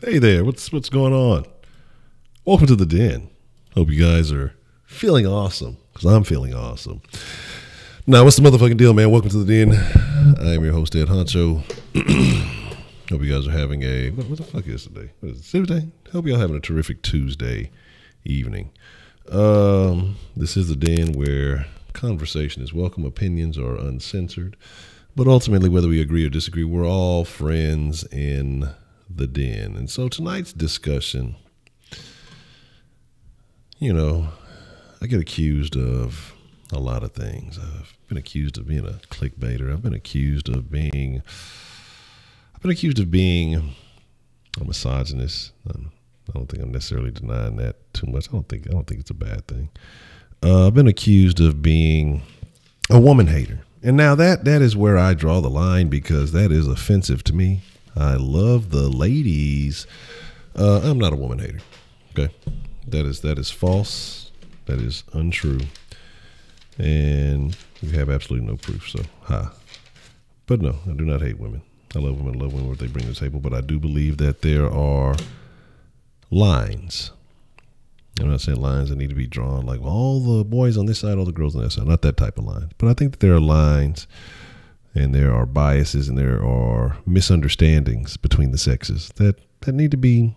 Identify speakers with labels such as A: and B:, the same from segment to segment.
A: Hey there, what's going on? Welcome to the Den. Hope you guys are feeling awesome, because I'm feeling awesome. Now, what's the motherfucking deal, man? Welcome to the Den. I am your host, Ed Honcho. Hope you guys are having a, what the fuck is today? What is it, Tuesday? Hope y'all having a terrific Tuesday evening. This is the Den where conversation is welcome, opinions are uncensored, but ultimately, whether we agree or disagree, we're all friends in the Den. And so tonight's discussion, you know, I get accused of a lot of things. I've been accused of being a clickbaiter. I've been accused of being a misogynist. I don't think I'm necessarily denying that too much. I don't think it's a bad thing. I've been accused of being a woman hater. And now that is where I draw the line, because that is offensive to me. I love the ladies. I'm not a woman hater. Okay. That is false. That is untrue. And you have absolutely no proof. So, But no, I do not hate women. I love women. I love women, what they bring to the table. But I do believe that there are lines. I'm not saying lines that need to be drawn like all the boys on this side, all the girls on that side. Not that type of line. But I think that there are lines, and there are biases, and there are misunderstandings between the sexes that need to be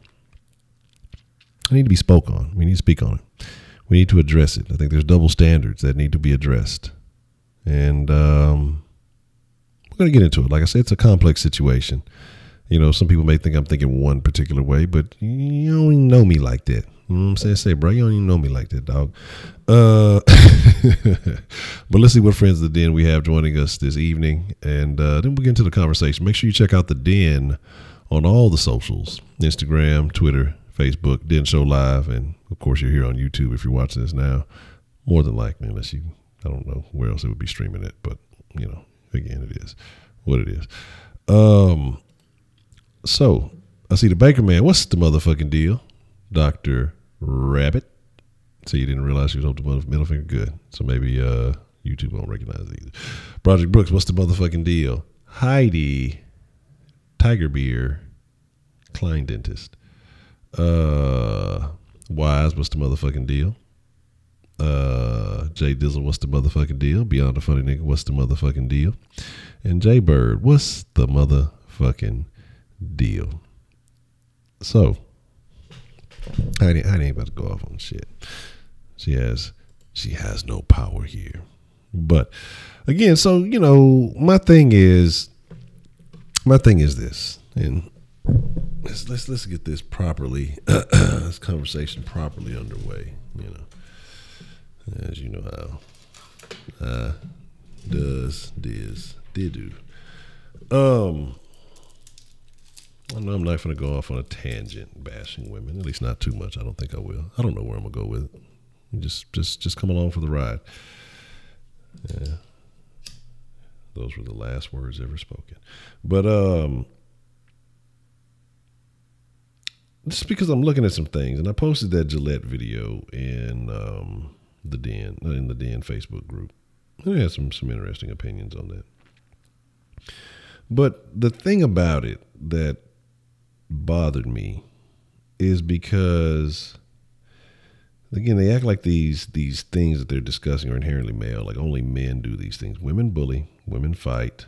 A: spoke on. We need to speak on it. We need to address it. I think there's double standards that need to be addressed. And we're going to get into it. Like I said, it's a complex situation. You know, some people may think I'm thinking one particular way, but you don't even know me like that. You know what I'm saying? Say, bro, you don't even know me like that, dog. But let's see what friends of the Den we have joining us this evening. And then we'll get into the conversation. Make sure you check out the Den on all the socials: Instagram, Twitter, Facebook, Den Show Live. And of course, you're here on YouTube if you're watching this now. More than likely, unless I don't know where else it would be streaming it. But, you know, again, it is what it is. So I see the Baker Man. What's the motherfucking deal? Dr. Rabbit. So you didn't realize she was holding the middle finger? Good. So maybe YouTube won't recognize it either. Project Brooks, what's the motherfucking deal? Heidi, Tiger Beer, Klein Dentist. Wise, what's the motherfucking deal? Jay Dizzle, what's the motherfucking deal? Beyond the Funny Nigga, what's the motherfucking deal? And Jay Bird, what's the motherfucking deal? So Heidi ain't about to go off on shit. She has no power here. But again, so you know, my thing is this, and let's get this properly, this conversation properly underway. You know, as you know how do. I know I'm not going to go off on a tangent bashing women, at least not too much. I don't think I will. I don't know where I'm going to go with it. Just come along for the ride. Yeah. Those were the last words ever spoken. But just because I'm looking at some things, and I posted that Gillette video in the Den Facebook group. And I had some interesting opinions on that. But the thing about it that bothered me is because, again, they act like these things that they're discussing are inherently male, like only men do these things. Women bully, women fight,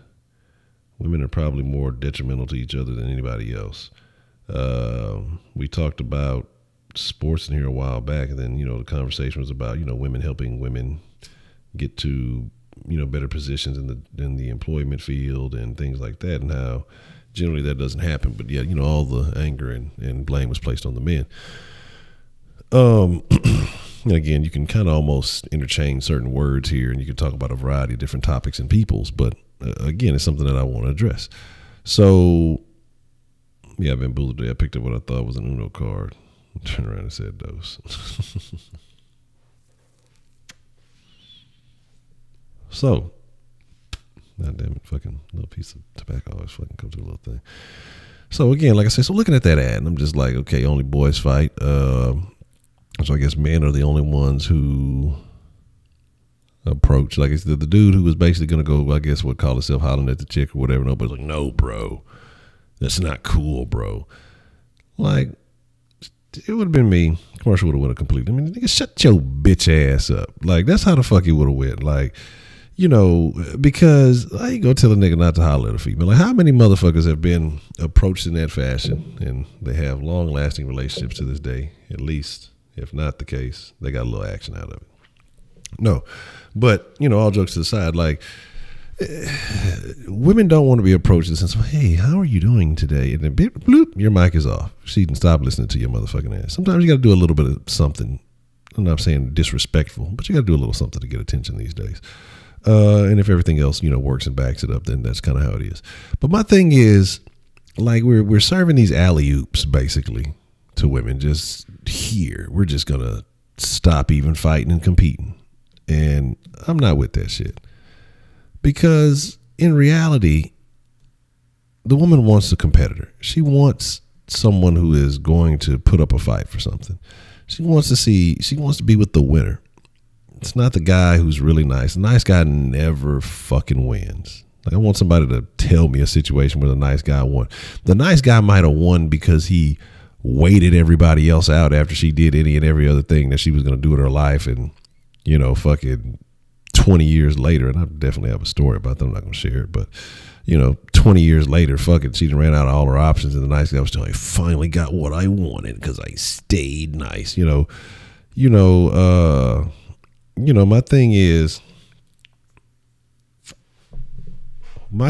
A: women are probably more detrimental to each other than anybody else. We talked about sports in here a while back, and then, you know, the conversation was about, you know, women helping women get to, you know, better positions in the employment field and things like that, and how generally that doesn't happen, but yet, you know, all the anger and blame was placed on the men. And again, you can kind of almost interchange certain words here, and you can talk about a variety of different topics and peoples, but again, it's something that I want to address. So yeah, I've been bullied today. I picked up what I thought was an Uno card, turned around and said dose. So, God damn it, fucking little piece of tobacco always fucking comes to a little thing. So again, like I said, so looking at that ad, and I'm just like, okay, only boys fight. So I guess men are the only ones who approach. Like it's the dude who was basically going to go, I guess, call himself hollering at the chick or whatever. Nobody's like, no, bro, that's not cool, bro. Like, it would have been me. Commercial would have went completely. I mean, nigga, shut your bitch ass up. Like, that's how the fuck it would have went. Like, you know, because I ain't gonna tell a nigga not to holler at a female. Like, how many motherfuckers have been approached in that fashion and they have long lasting relationships to this day? At least, if not the case, they got a little action out of it. No, but, you know, all jokes to the side, like, women don't want to be approached in the sense of, hey, how are you doing today? And then bloop, your mic is off. She can stop listening to your motherfucking ass. Sometimes you got to do a little bit of something. I'm not saying disrespectful, but you got to do a little something to get attention these days. And if everything else, you know, works and backs it up, then that's kind of how it is. But my thing is, like, we're serving these alley-oops basically to women. Just here, we're just gonna stop even fighting and competing. And I'm not with that shit. Because in reality, the woman wants a competitor. She wants someone who is going to put up a fight for something. She wants to be with the winner. It's not the guy who's really nice. The nice guy never fucking wins. Like, I want somebody to tell me a situation where the nice guy won. The nice guy might have won because he waited everybody else out after she did any and every other thing that she was going to do in her life. And, you know, fucking 20 years later, and I definitely have a story about that. I'm not going to share it, but, you know, 20 years later, fucking, she ran out of all her options, and the nice guy was telling me, I finally got what I wanted because I stayed nice. My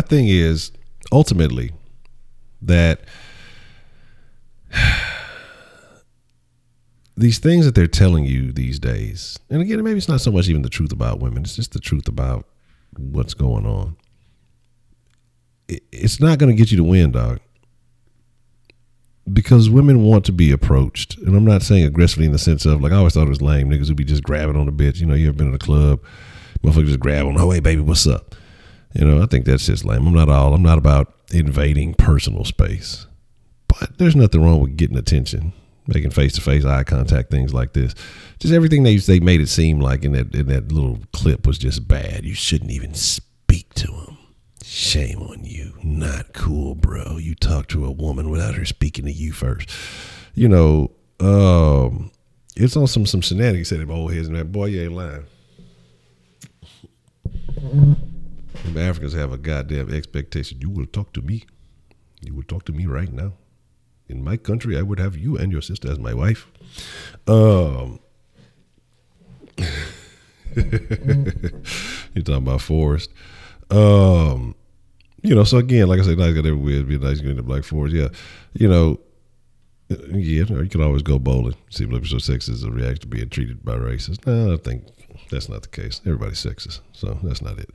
A: thing is ultimately that these things that they're telling you these days, and again, maybe it's not so much even the truth about women, it's just the truth about what's going on. It's not going to get you to win, dog. Because women want to be approached. And I'm not saying aggressively in the sense of, like, I always thought it was lame. Niggas would be just grabbing on the bitch. You know, you ever been in a club, motherfuckers just grab on, oh, hey, baby, what's up? You know, I think that's just lame. I'm not about invading personal space. But there's nothing wrong with getting attention, making face-to-face eye contact, things like this. Just everything they made it seem like in that little clip was just bad. You shouldn't even speak to him. Shame on you. Not cool, bro. You talk to a woman without her speaking to you first. You know, it's on some shenanigans. Said old heads and that, boy, you ain't lying. Them Africans have a goddamn expectation. You will talk to me. You will talk to me right now. In my country, I would have you and your sister as my wife. You're talking about Forrest. You know, so again, like I said, nice guy everywhere, be nice guy in the Black Forest. Yeah. You know, yeah, you can always go bowling. See if you're so sexist as a reaction to being treated by racists. No, I think that's not the case. Everybody's sexist, so that's not it.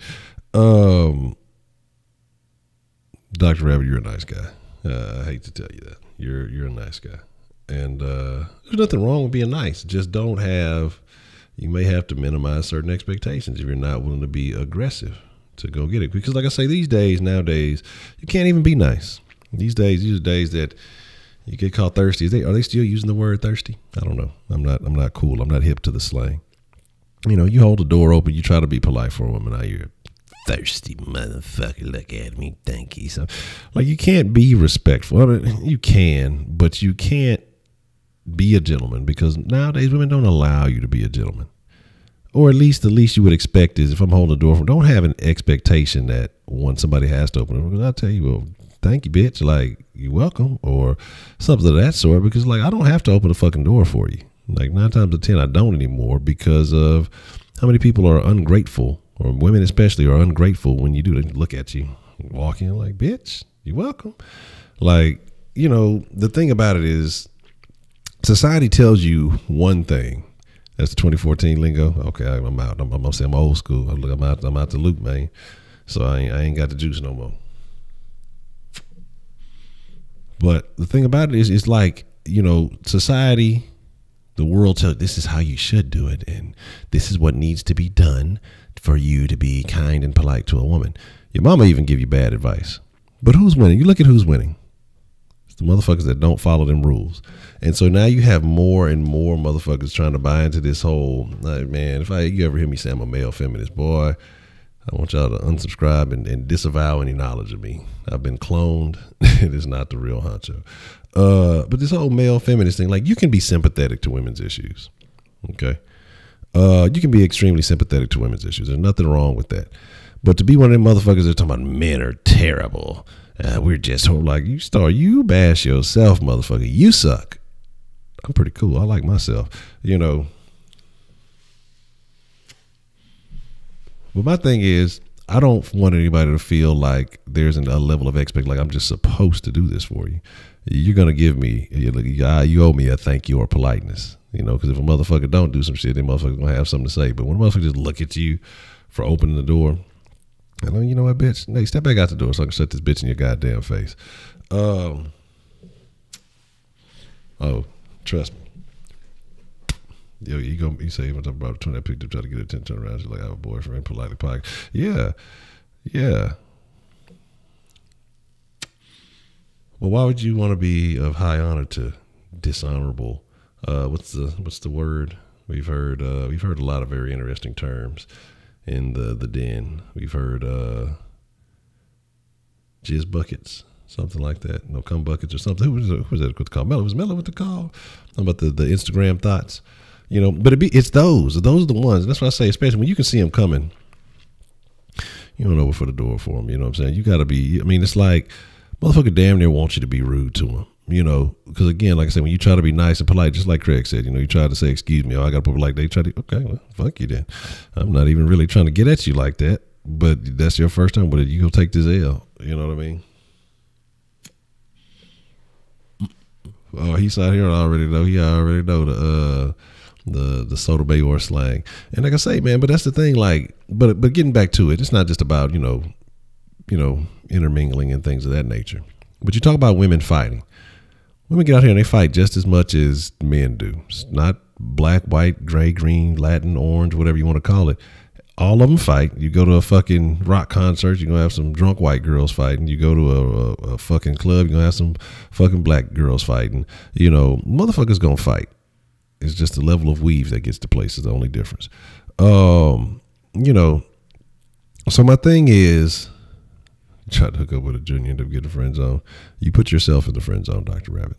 A: Dr. Rabbit, you're a nice guy. I hate to tell you that. You're a nice guy. And there's nothing wrong with being nice. Just you may have to minimize certain expectations if you're not willing to be aggressive to go get it. Because like I say, nowadays, you can't even be nice. These are days that you get called thirsty. Are they still using the word thirsty? I don't know. I'm not cool. I'm not hip to the slang. You know, you hold the door open, you try to be polite for a woman. Now you're thirsty motherfucker, look at me, thank you. So, like, you can't be respectful. I mean, you can, but you can't be a gentleman, because nowadays women don't allow you to be a gentleman. Or at least the least you would expect is, if I'm holding the door for, don't have an expectation that somebody has to open it. Because I'll tell you, well, thank you, bitch. Like, you're welcome, or something of that sort. Because, like, I don't have to open the fucking door for you. Like, 9 times out of 10, I don't anymore, because of how many people are ungrateful, or women especially are ungrateful when you do. They look at you, walk in like, bitch, you're welcome. Like, you know, the thing about it is, society tells you one thing. That's the 2014 lingo. Okay, I'm out. I'm gonna say I'm old school. I'm out the loop, man. So I ain't got the juice no more. But the thing about it is, it's like, you know, society, the world tells, this is how you should do it, and this is what needs to be done for you to be kind and polite to a woman. Your mama even give you bad advice. But who's winning? You look at who's winning. It's the motherfuckers that don't follow them rules. And so now you have more and more motherfuckers trying to buy into this whole, like, man, you ever hear me say I'm a male feminist, boy, I want y'all to unsubscribe and disavow any knowledge of me. I've been cloned. It is not the real Honcho. But this whole male feminist thing, like, you can be sympathetic to women's issues. Okay. You can be extremely sympathetic to women's issues. There's nothing wrong with that. But to be one of them motherfuckers that are talking about men are terrible. We're just like, you bash yourself, motherfucker. You suck. I'm pretty cool. I like myself, you know. But my thing is, I don't want anybody to feel like there's a level of expect, like I'm just supposed to do this for you. You're going to give me, you owe me a thank you or politeness, you know, because if a motherfucker don't do some shit, then motherfucker's going to have something to say. But when a motherfucker just look at you for opening the door, and then, you know what, bitch? Hey, step back out the door so I can shut this bitch in your goddamn face. Oh, trust me. Yo, you say when I'm about to turn that picture, try to get attention around. She's like, I have a boyfriend, politely pocket. Yeah. Well, why would you want to be of high honor to dishonorable? What's the word? We've heard a lot of very interesting terms in the den. We've heard jizz buckets, something like that. No, cum buckets or something. Who was that with the call? Mello. Was Mello with the call? How about the Instagram thoughts? You know, but it's those are the ones. That's what I say, especially when you can see them coming. You don't open for the door for them. You know what I'm saying? You got to be. I mean, it's like motherfucker damn near wants you to be rude to them. You know, because again, like I said, when you try to be nice and polite, just like Craig said, you know, you try to say, excuse me, I got to put it like they try to. Okay, well, fuck you then. I'm not even really trying to get at you like that. But that's your first time. But you go take this L. You know what I mean? Oh, he's out here already though. He already know the Soda Bayor slang. And like I say, man, but that's the thing, like, but getting back to it, it's not just about, you know, intermingling and things of that nature. But you talk about women fighting. Women get out here and they fight just as much as men do. It's not black, white, gray, green, Latin, orange, whatever you want to call it. All of them fight. You go to a fucking rock concert, you're going to have some drunk white girls fighting. You go to a fucking club, you're going to have some fucking black girls fighting. You know, motherfuckers going to fight. It's just the level of weave that gets to place is the only difference. You know, so my thing is, try to hook up with a junior and get a friend zone. You put yourself in the friend zone, Dr. Rabbit.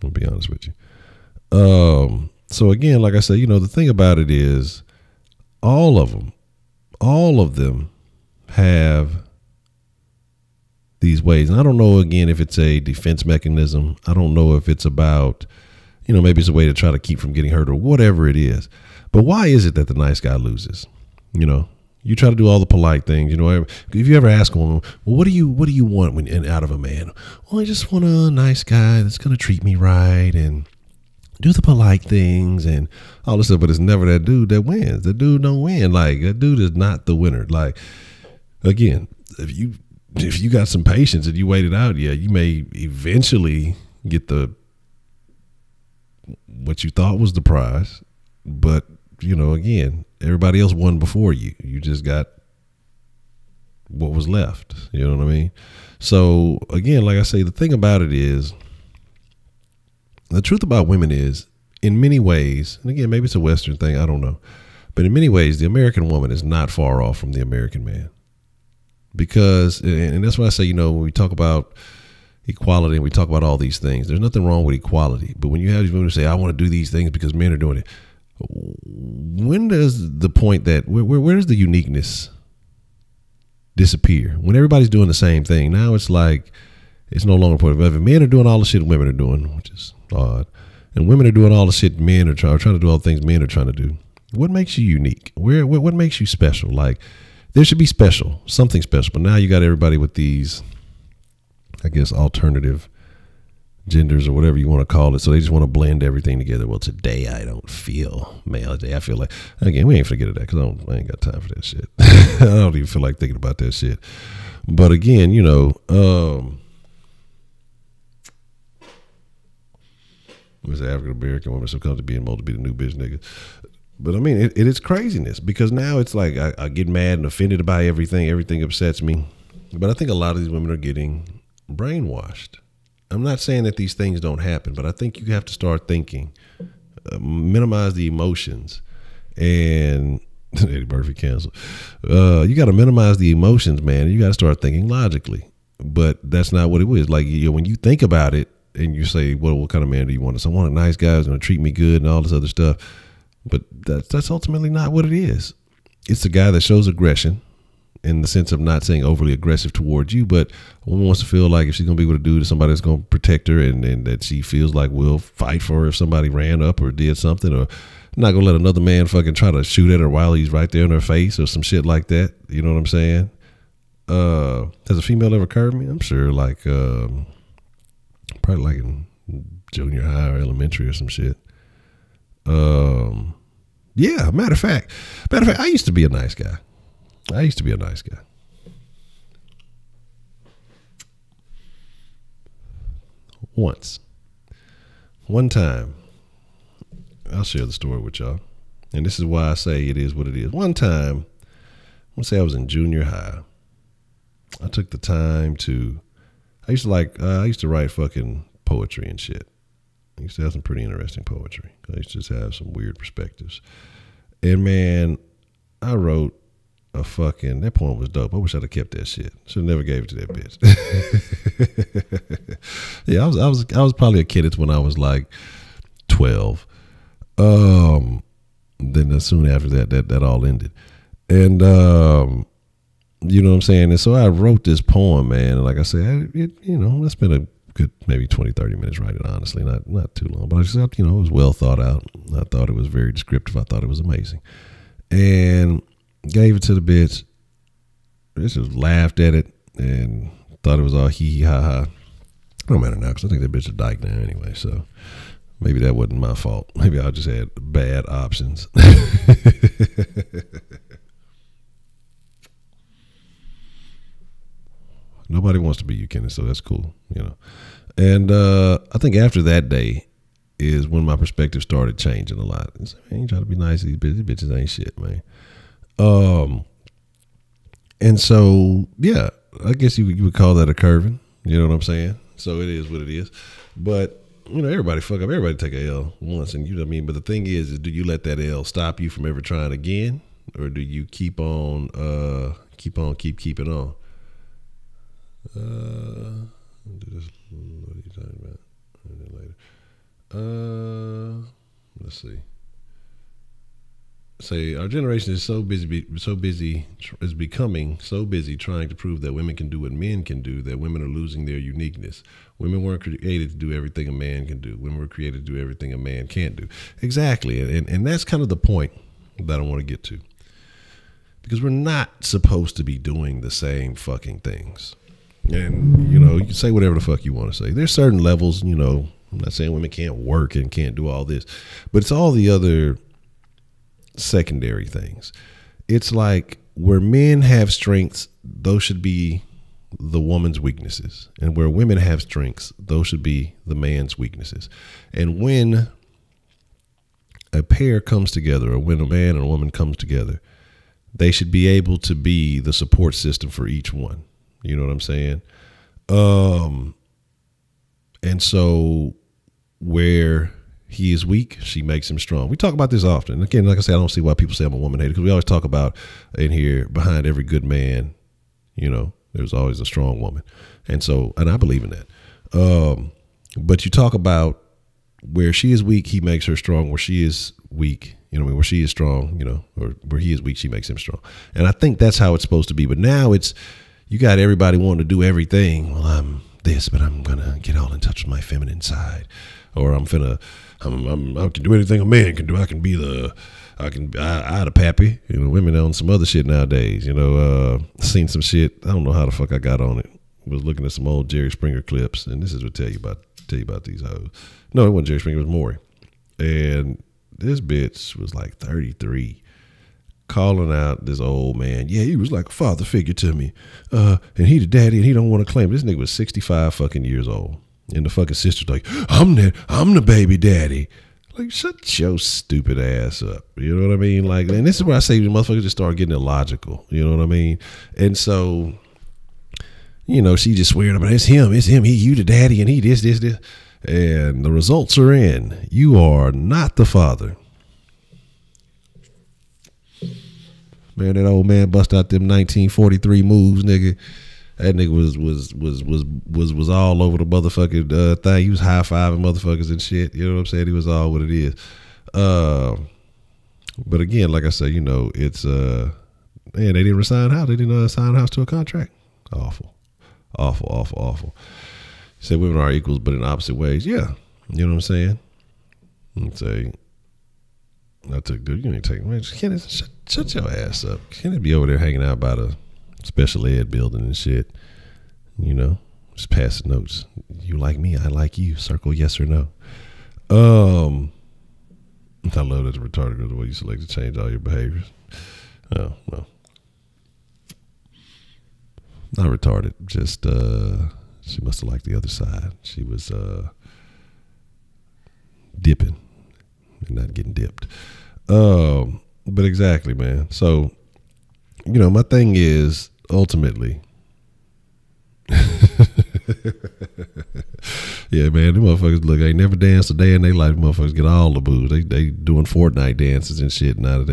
A: I'll be honest with you. So again, like I said, you know, the thing about it is all of them have these ways. And I don't know, again, if it's a defense mechanism. I don't know if it's about, you know, maybe it's a way to try to keep from getting hurt or whatever it is. But why is it that the nice guy loses? You know, you try to do all the polite things. You know, if you ever ask a woman, well, what do you want out of a man? Well, I just want a nice guy that's going to treat me right and do the polite things and all this stuff. But it's never that dude that wins. The dude don't win. Like, that dude is not the winner. Like, again, if you got some patience and you wait it out, yeah, you may eventually get what you thought was the prize. But, you know, again, everybody else won before you. You just got what was left. You know what I mean? So, again, like I say, the thing about it is, the truth about women is, in many ways, and again, maybe it's a Western thing, I don't know, but in many ways, the American woman is not far off from the American man. Because, and that's why I say, you know, when we talk about equality and we talk about all these things, there's nothing wrong with equality. But when you have these women who say, I want to do these things because men are doing it, when does the point that, where does the uniqueness disappear? When everybody's doing the same thing, now it's like, it's no longer important. If men are doing all the shit women are doing, which is odd, and women are doing all the shit men are trying to do all the things men are trying to do, what makes you unique? What makes you special? Like, there should be something special. But now you got everybody with these, I guess, alternative genders or whatever you want to call it. So they just want to blend everything together. Well, today I don't feel male. Today I feel like, again, we ain't forget that because I ain't got time for that shit. I don't even feel like thinking about that shit. But again, you know, was African American woman succumb to being molded to be the new bitch nigga. But I mean, it is craziness because now it's like I get mad and offended by everything. Everything upsets me. But I think a lot of these women are getting brainwashed. I'm not saying that these things don't happen, but I think you have to start thinking, minimize the emotions, and Eddie Murphy canceled. You got to minimize the emotions, man. You got to start thinking logically. But that's not what it was. Like, you know, when you think about it and you say, well, what kind of man do you want? I want a nice guy who's going to treat me good and all this other stuff. But that's ultimately not what it is. It's the guy that shows aggression, in the sense of not saying overly aggressive towards you, but a woman wants to feel like if she's going to be with a dude, somebody that's going to protect her, and that she feels like will fight for her if somebody ran up or did something, or not going to let another man fucking try to shoot at her while he's right there in her face or some shit like that. You know what I'm saying? Has a female ever curved me? I'm sure, like, probably like in junior high or elementary or some shit. Yeah, matter of fact, I used to be a nice guy. One time, I'll share the story with y'all. And this is why I say it is what it is. One time, let's say I was in junior high. I took the time to, I used to write fucking poetry and shit. I used to have some pretty interesting poetry. I used to just have some weird perspectives. And man, I wrote that poem was dope. I wish I'd have kept that shit. Should have never gave it to that bitch. Yeah, I was probably a kid. It's when I was like 12. Then soon after that all ended. And you know what I'm saying? And so I wrote this poem, man. And like I said, I spent a good maybe 20, 30 minutes writing it, honestly. Not too long. But I just thought, it was well thought out. I thought it was very descriptive. I thought it was amazing. And gave it to the bitch. She just laughed at it and thought it was all hee hee ha ha. Don't matter now, because I think that bitch is a dyke now anyway. So maybe that wasn't my fault. Maybe I just had bad options. Nobody wants to be you, Kenny, so that's cool, And I think after that day is when my perspective started changing a lot. I ain't trying to be nice to these bitches. These bitches ain't shit, man. And so, yeah, I guess you would call that a curving. You know what I'm saying? So it is what it is. But, everybody fuck up. Everybody take a L once. And you know what I mean? But the thing is do you let that L stop you from ever trying again? Or do you keep on, keep it on? What are you talking about? Later. Let's see. Say our generation is becoming so busy trying to prove that women can do what men can do that women are losing their uniqueness. Women weren't created to do everything a man can do. Women were created to do everything a man can't do. Exactly, and that's kind of the point that I want to get to, because we're not supposed to be doing the same fucking things. And you can say whatever the fuck you want to say. There's certain levels. I'm not saying women can't work and can't do all this, but it's all the other secondary things. It's like where men have strengths, those should be the woman's weaknesses, and where women have strengths, those should be the man's weaknesses. And when a pair comes together, or when a man and a woman comes together, they should be able to be the support system for each one. You know what I'm saying? And so where he is weak, she makes him strong. We talk about this often. Again, like I said, I don't see why people say I'm a woman hater, because we always talk about in here, behind every good man, there's always a strong woman. And I believe in that. But you talk about where she is weak, he makes her strong. Where she is weak, where she is strong, or where he is weak, she makes him strong. And I think that's how it's supposed to be. But now you got everybody wanting to do everything. Well, I'm this, but I'm going to get all in touch with my feminine side. Or I can do anything a man can do. I can be the pappy. Women on some other shit nowadays. Seen some shit. I don't know how the fuck I got on it. Was looking at some old Jerry Springer clips, and this is what tell you about these hoes. No, it wasn't Jerry Springer. It was Maury, and this bitch was like 33, calling out this old man. Yeah, he was like a father figure to me, and he the daddy, and he don't want to claim it. This nigga was 65 fucking years old. And the fucking sister's like, I'm the baby daddy. Like, shut your stupid ass up. You know what I mean? Like, and this is where I say the motherfuckers just start getting illogical. You know what I mean? And so, she just swearing about it's him, he, you the daddy, and he this. And the results are in. You are not the father. Man, that old man bust out them 1943 moves, nigga. That nigga was all over the motherfucking thing. He was high fiving motherfuckers and shit. You know what I'm saying? He was all what it is. But again, like I said, you know, it's man, they didn't sign house. They didn't sign house to a contract. Awful. He said women are equals, but in opposite ways. Yeah, you know what I'm saying. Let's say, I took, dude, you ain't taking. Man, Kenneth, shut your ass up. Kenneth be over there hanging out by the special ed building and shit. You know, just passing notes. You like me, I like you. Circle yes or no. I love that the retarded girl, the way you select to change all your behaviors. Oh, no. Not retarded, just she must have liked the other side. She was dipping and not getting dipped. But exactly, man. So, you know, my thing is ultimately yeah, man, them motherfuckers look, they never danced a day in their life. Motherfuckers get all the booze. They doing Fortnite dances and shit now.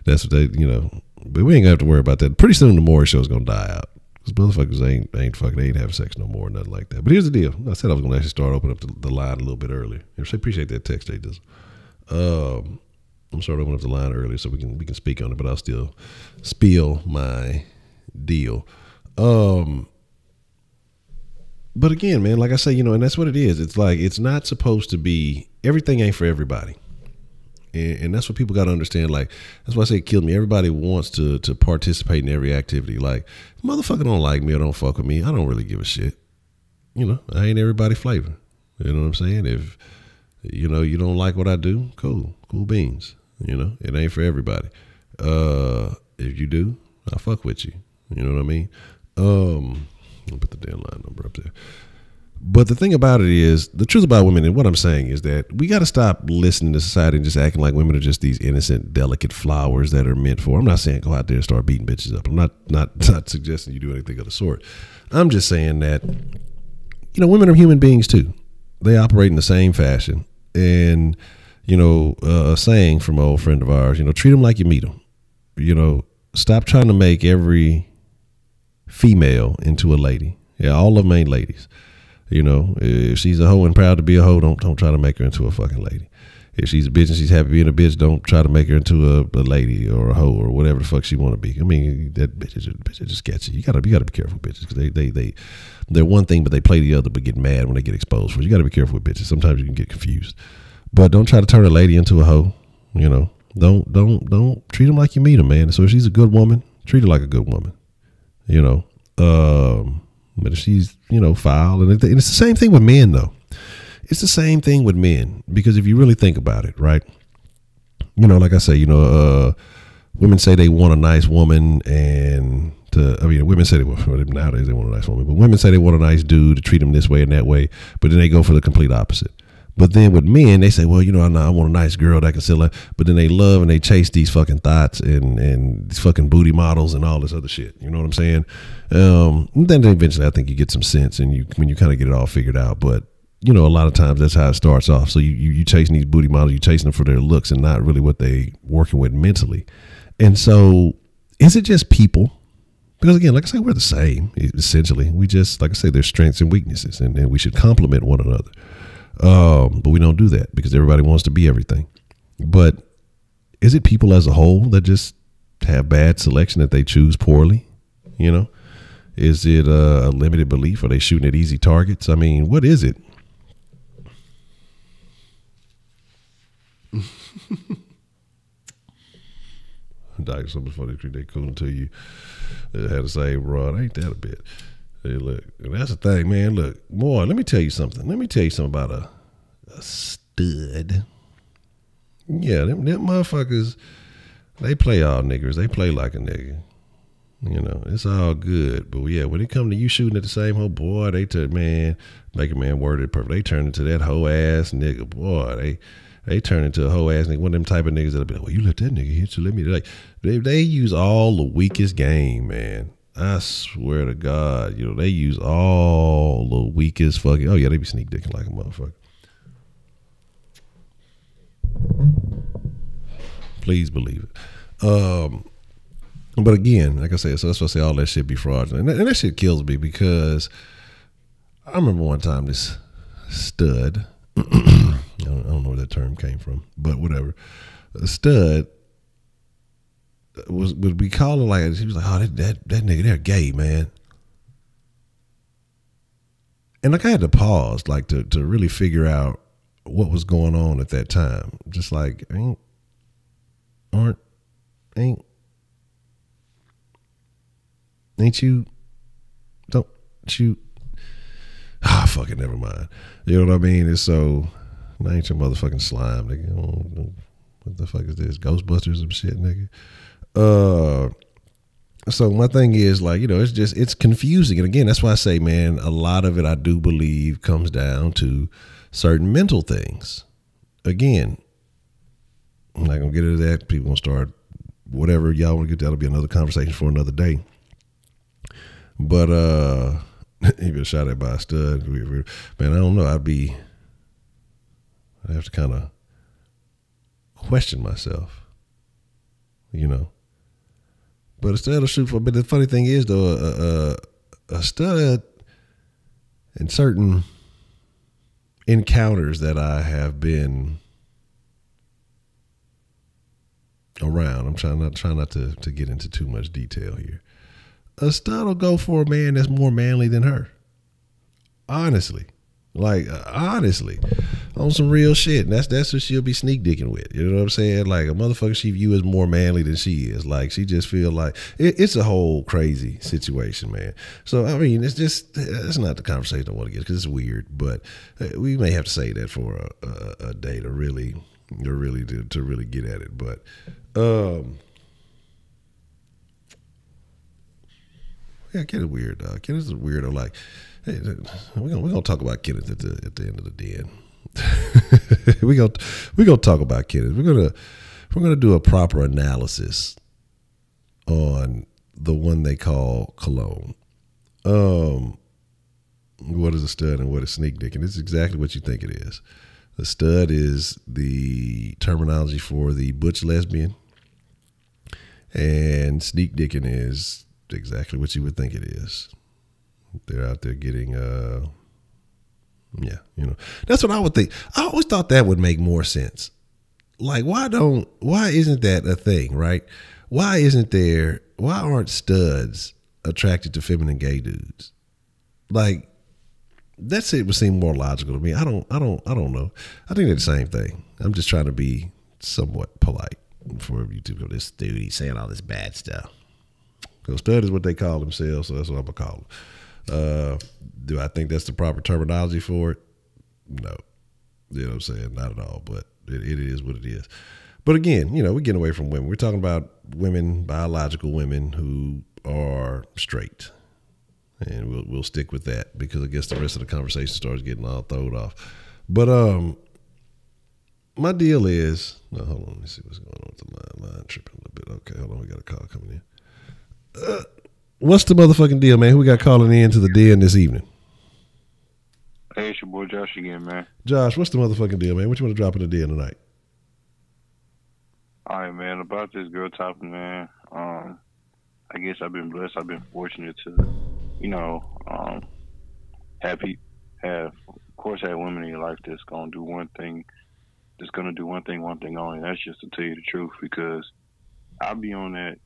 A: That's what they, you know. But we ain't gonna have to worry about that. Pretty soon the Maury show's gonna die out. Because motherfuckers ain't fucking, they ain't having sex no more, nothing like that. But here's the deal. I said I was gonna actually start opening up the line a little bit earlier. I appreciate that text, Jay does. I'm starting to open up the line earlier so we can speak on it, but I'll still spill my deal. But again, man, like I say, you know, and that's what it is. It's like, it's not supposed to be, everything ain't for everybody. And that's what people got to understand. Like, that's why I say it killed me. Everybody wants to participate in every activity. Like, motherfucker don't like me or don't fuck with me, I don't really give a shit. You know, I ain't everybody flavor. You know what I'm saying? If, you know, you don't like what I do, cool beans. You know, it ain't for everybody. If you do, I'll fuck with you. You know what I mean? I'll put the Denline number up there. But the thing about it is, the truth about women, and what I'm saying is that we got to stop listening to society and just acting like women are just these innocent, delicate flowers that are meant for. I'm not saying go out there and start beating bitches up. I'm not suggesting you do anything of the sort. I'm just saying that, you know, women are human beings too. They operate in the same fashion. And, you know, a saying from an old friend of ours, you know, treat them like you meet them. You know, stop trying to make every female into a lady. Yeah, all of them ain't ladies. You know, if she's a hoe and proud to be a hoe, don't try to make her into a fucking lady. If she's a bitch and she's happy being a bitch, don't try to make her into a lady or a hoe or whatever the fuck she want to be. I mean, that bitch is just sketchy. You gotta be careful with bitches, because they're one thing but they play the other, but get mad when they get exposed for it. You gotta be careful with bitches. Sometimes you can get confused, but don't try to turn a lady into a hoe. You know, don't treat them like you meet them, man. So if she's a good woman, treat her like a good woman. You know, but if she's, you know, foul, and it's the same thing with men, though. It's the same thing with men, because if you really think about it, right? You know, like I say, you know, women say they want a nice woman, and women say nowadays they want a nice woman, but women say they want a nice dude to treat them this way and that way, but then they go for the complete opposite. But then with men, they say, well, you know, I want a nice girl that can sell it. But then they love and they chase these fucking thoughts and these fucking booty models and all this other shit. You know what I'm saying? Then eventually I think you get some sense and when you kind of get it all figured out. But, you know, a lot of times that's how it starts off. So you chasing these booty models, you chasing them for their looks and not really what they working with mentally. And so is it just people? Because again, like I say, we're the same, essentially. We just, like I say, there's strengths and weaknesses, and we should complement one another. But we don't do that because everybody wants to be everything. But is it people as a whole that just have bad selection, that they choose poorly? You know, is it a limited belief? Are they shooting at easy targets? I mean, what is it? Doctor, something funny, they cool until you had to say, bro, ain't that a bit? Hey, look, and that's the thing, man. Look, boy, let me tell you something. Let me tell you something about a stud. Yeah, them motherfuckers, they play all niggers. They play like a nigga. You know, it's all good. But yeah, when it come to you shooting at the same hoe, boy, they make a man word it perfect. They turn into that hoe ass nigga. Boy, they turn into a hoe ass nigga. One of them type of niggas that'll be like, well, you let that nigga hit you, let me. Like, they use all the weakest game, man. I swear to God, you know, they use all the weakest fucking, oh yeah, they be sneak dicking like a motherfucker. Please believe it. But again, like I said, so that's why I say all that shit be fraudulent. And that shit kills me because I remember one time this stud, I don't know where that term came from, but whatever. A stud would be calling like, he was like, oh, that nigga, they're gay, man. And like I had to pause, like to really figure out what was going on at that time. Just like, ain't you, don't you, fuck it, never mind. You know what I mean? And so, I ain't your motherfucking slime, nigga. What the fuck is this? Ghostbusters and shit, nigga. So my thing is like, it's confusing. And again, that's why I say, man, a lot of it I do believe comes down to certain mental things. Again, I'm not gonna get into that. People gonna start whatever y'all want to get. That'll be another conversation for another day. But he been shot at by a stud. Man, I don't know. I'd have to kind of question myself, But instead of shoot for, but the funny thing is though, a stud in certain encounters that I have been around, I'm trying not to get into too much detail here. A stud will go for a man that's more manly than her. Honestly. Honestly, on some real shit. And that's what she'll be sneak dicking with. You know what I'm saying? Like a motherfucker she view as more manly than she is. Like she just feel like it's a whole crazy situation, man. So I mean, that's not the conversation I want to get because it's weird. But we may have to say that for a day to really get at it. But yeah, Kenneth weird, dog. Kenneth's a weirdo. Like. Hey, we're gonna talk about Kenneth at the end of the den. we're gonna talk about Kenneth. We're gonna do a proper analysis on the one they call cologne. What is a stud and what is sneak dick? And it's exactly what you think it is. The stud is the terminology for the butch lesbian, and sneak dicking is exactly what you would think it is. They're out there getting, that's what I would think. I always thought that would make more sense. Like, why isn't that a thing, right? Why aren't studs attracted to feminine gay dudes? Like, that shit would seem more logical to me. I don't know. I think they're the same thing. I'm just trying to be somewhat polite for you to go, this dude, he's saying all this bad stuff. Because stud is what they call themselves, so that's what I'm going to call them. Do I think that's the proper terminology for it? No. You know what I'm saying? Not at all, but it is what it is. But again, we're getting away from women. We're talking about women, biological women who are straight. And we'll stick with that because I guess the rest of the conversation starts getting all thrown off. But my deal is, no, hold on, let me see what's going on with the line tripping a little bit. Okay, hold on, we got a call coming in. What's the motherfucking deal, man? Who we got calling in to the den this evening?
B: Hey, it's your boy Josh again, man.
A: Josh, what's the motherfucking deal, man? What you want to drop in the den tonight?
B: All right, man. About this girl topic, man. I guess I've been blessed. I've been fortunate to, have women in your life that's gonna do one thing. That's gonna do one thing only. That's just to tell you the truth, because I'll be on that,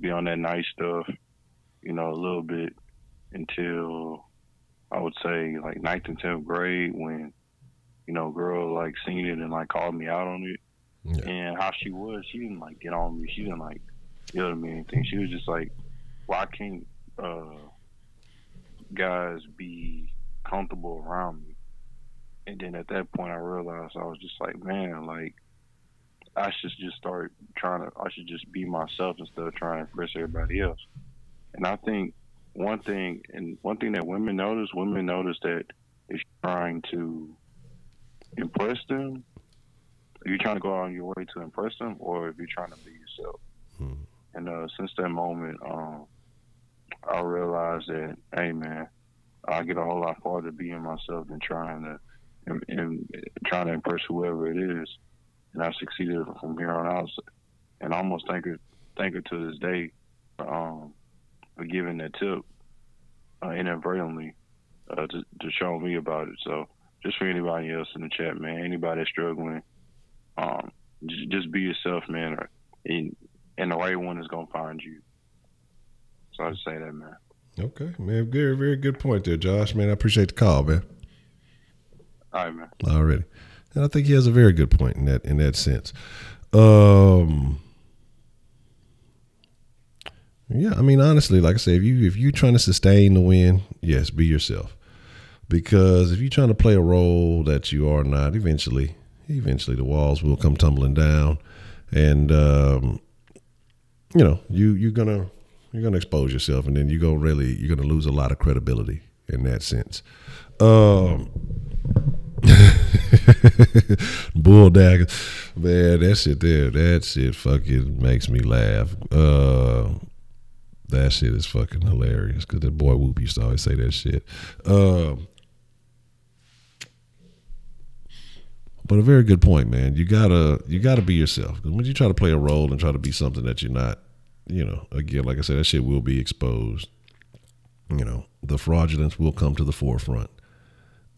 B: be on that nice stuff, a little bit until I would say like 9th and 10th grade when, girl like seen it and like called me out on it. Yeah. And how she was, she didn't like get on me. She didn't like yell at me or anything. She was just like, why can't guys be comfortable around me? And then at that point I realized I was just like, man, like, I should just be myself instead of trying to impress everybody else. And I think one thing that women notice that if you're trying to impress them, are you trying to go out on your way to impress them, or if you're trying to be yourself? And since that moment, I realized that, hey man, I get a whole lot farther being myself than trying to impress whoever it is. And I succeeded from here on out. and I almost thank her to this day for giving that tip inadvertently to show me about it. So just for anybody else in the chat, man, anybody that's struggling, just be yourself, man, and the right one is gonna find you. So I just say that, man.
A: Okay, man, very, very good point there, Josh. Man, I appreciate the call, man.
B: All right, man.
A: Already, and I think he has a very good point in that sense. Yeah, I mean, honestly, like I say, if you're trying to sustain the win, yes, be yourself. Because if you're trying to play a role that you are not, eventually the walls will come tumbling down, and you know, you're gonna expose yourself, and then you're gonna lose a lot of credibility in that sense. Bull dagger, man, that shit fucking makes me laugh. That shit is fucking hilarious because that boy Whoop used to always say that shit. But a very good point, man. You gotta be yourself. Because when you try to play a role and try to be something that you're not, you know, again, like I said, that shit will be exposed. You know, the fraudulence will come to the forefront.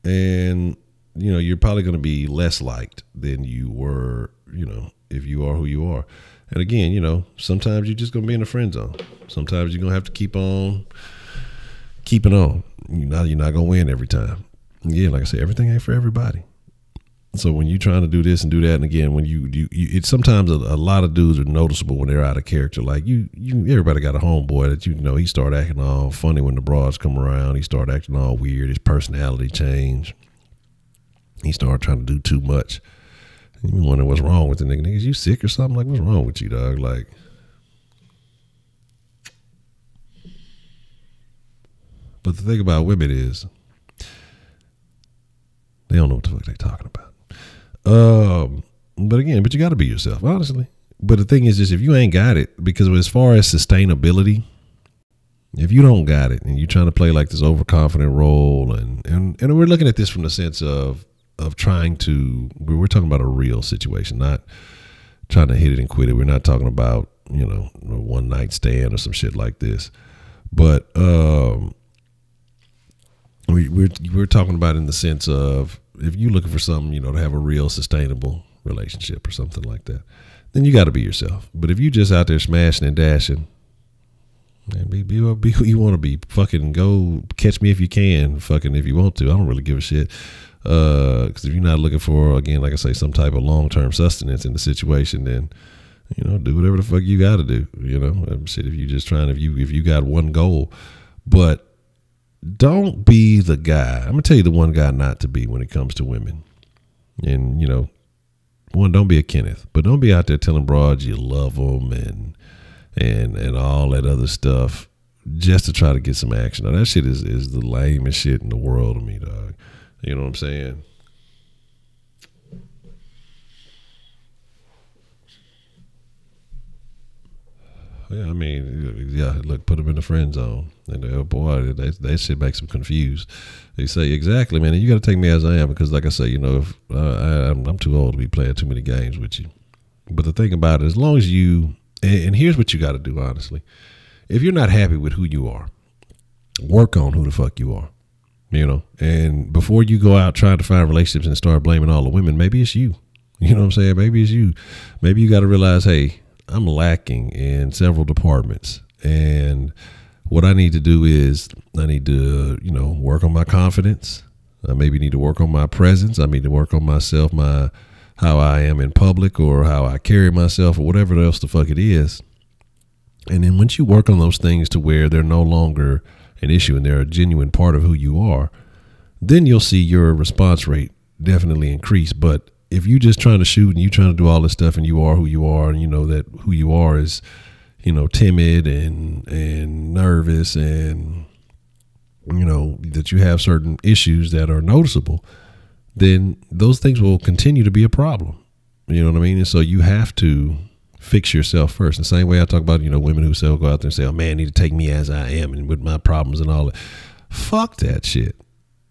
A: And, you know, you're probably going to be less liked than you were, you know, if you are who you are. And again, you know, sometimes you're just going to be in the friend zone. Sometimes you're going to have to keep on keeping on. You're not going to win every time. Again, like I said, everything ain't for everybody. So when you're trying to do this and do that, and again, when it's sometimes a lot of dudes are noticeable when they're out of character. Like everybody got a homeboy that, you know, he start acting all funny when the broads come around. He start acting all weird. His personality change. He started trying to do too much. And you wonder what's wrong with the nigga. Niggas, you sick or something? Like, what's wrong with you, dog? Like, but the thing about women is they don't know what the fuck they talking about. But again, you got to be yourself, honestly. But the thing is just, if you ain't got it, because as far as sustainability, if you don't got it and you're trying to play like this overconfident role, and we're looking at this from the sense of trying to, we're talking about a real situation, not trying to hit it and quit it. We're not talking about, you know, a one night stand or some shit like this. But we're talking about in the sense of, if you're looking for something, you know, to have a real sustainable relationship or something like that, then you got to be yourself. But if you just out there smashing and dashing, man, be who you want to be. Fucking go catch me if you can. Fucking if you want to. I don't really give a shit. Because if you're not looking for, again, like I say, some type of long-term sustenance in the situation, then, you know, do whatever the fuck you got to do. You know, shit. If you just trying, if you got one goal, but don't be the guy. I'm gonna tell you the one guy not to be when it comes to women. And, you know, one, don't be a Kenneth, but don't be out there telling broads you love them and all that other stuff just to try to get some action. Now, that shit is the lamest shit in the world to me, dog. You know what I'm saying? Yeah, I mean, yeah, look, put them in the friend zone. And boy, that shit makes them confused. They say, exactly, man, you got to take me as I am, because like I say, you know, if, I'm too old to be playing too many games with you. But the thing about it, as long as you, and here's what you got to do, honestly. If you're not happy with who you are, work on who the fuck you are, you know. And before you go out trying to find relationships and start blaming all the women, maybe it's you. You know what I'm saying? Maybe it's you. Maybe you got to realize, hey, I'm lacking in several departments, and what I need to do is I need to, you know, work on my confidence. I maybe need to work on my presence. I need to work on myself, how I am in public, or how I carry myself, or whatever else the fuck it is. And then once you work on those things to where they're no longer an issue and they're a genuine part of who you are, then you'll see your response rate definitely increase. But if you're just trying to shoot and you're trying to do all this stuff and you are who you are, and you know that who you are is, you know, timid and nervous, and, you know, that you have certain issues that are noticeable, then those things will continue to be a problem. You know what I mean? And so you have to fix yourself first. The same way I talk about, you know, women who go out there and say, oh man, I need to take me as I am and with my problems and all that. Fuck that shit.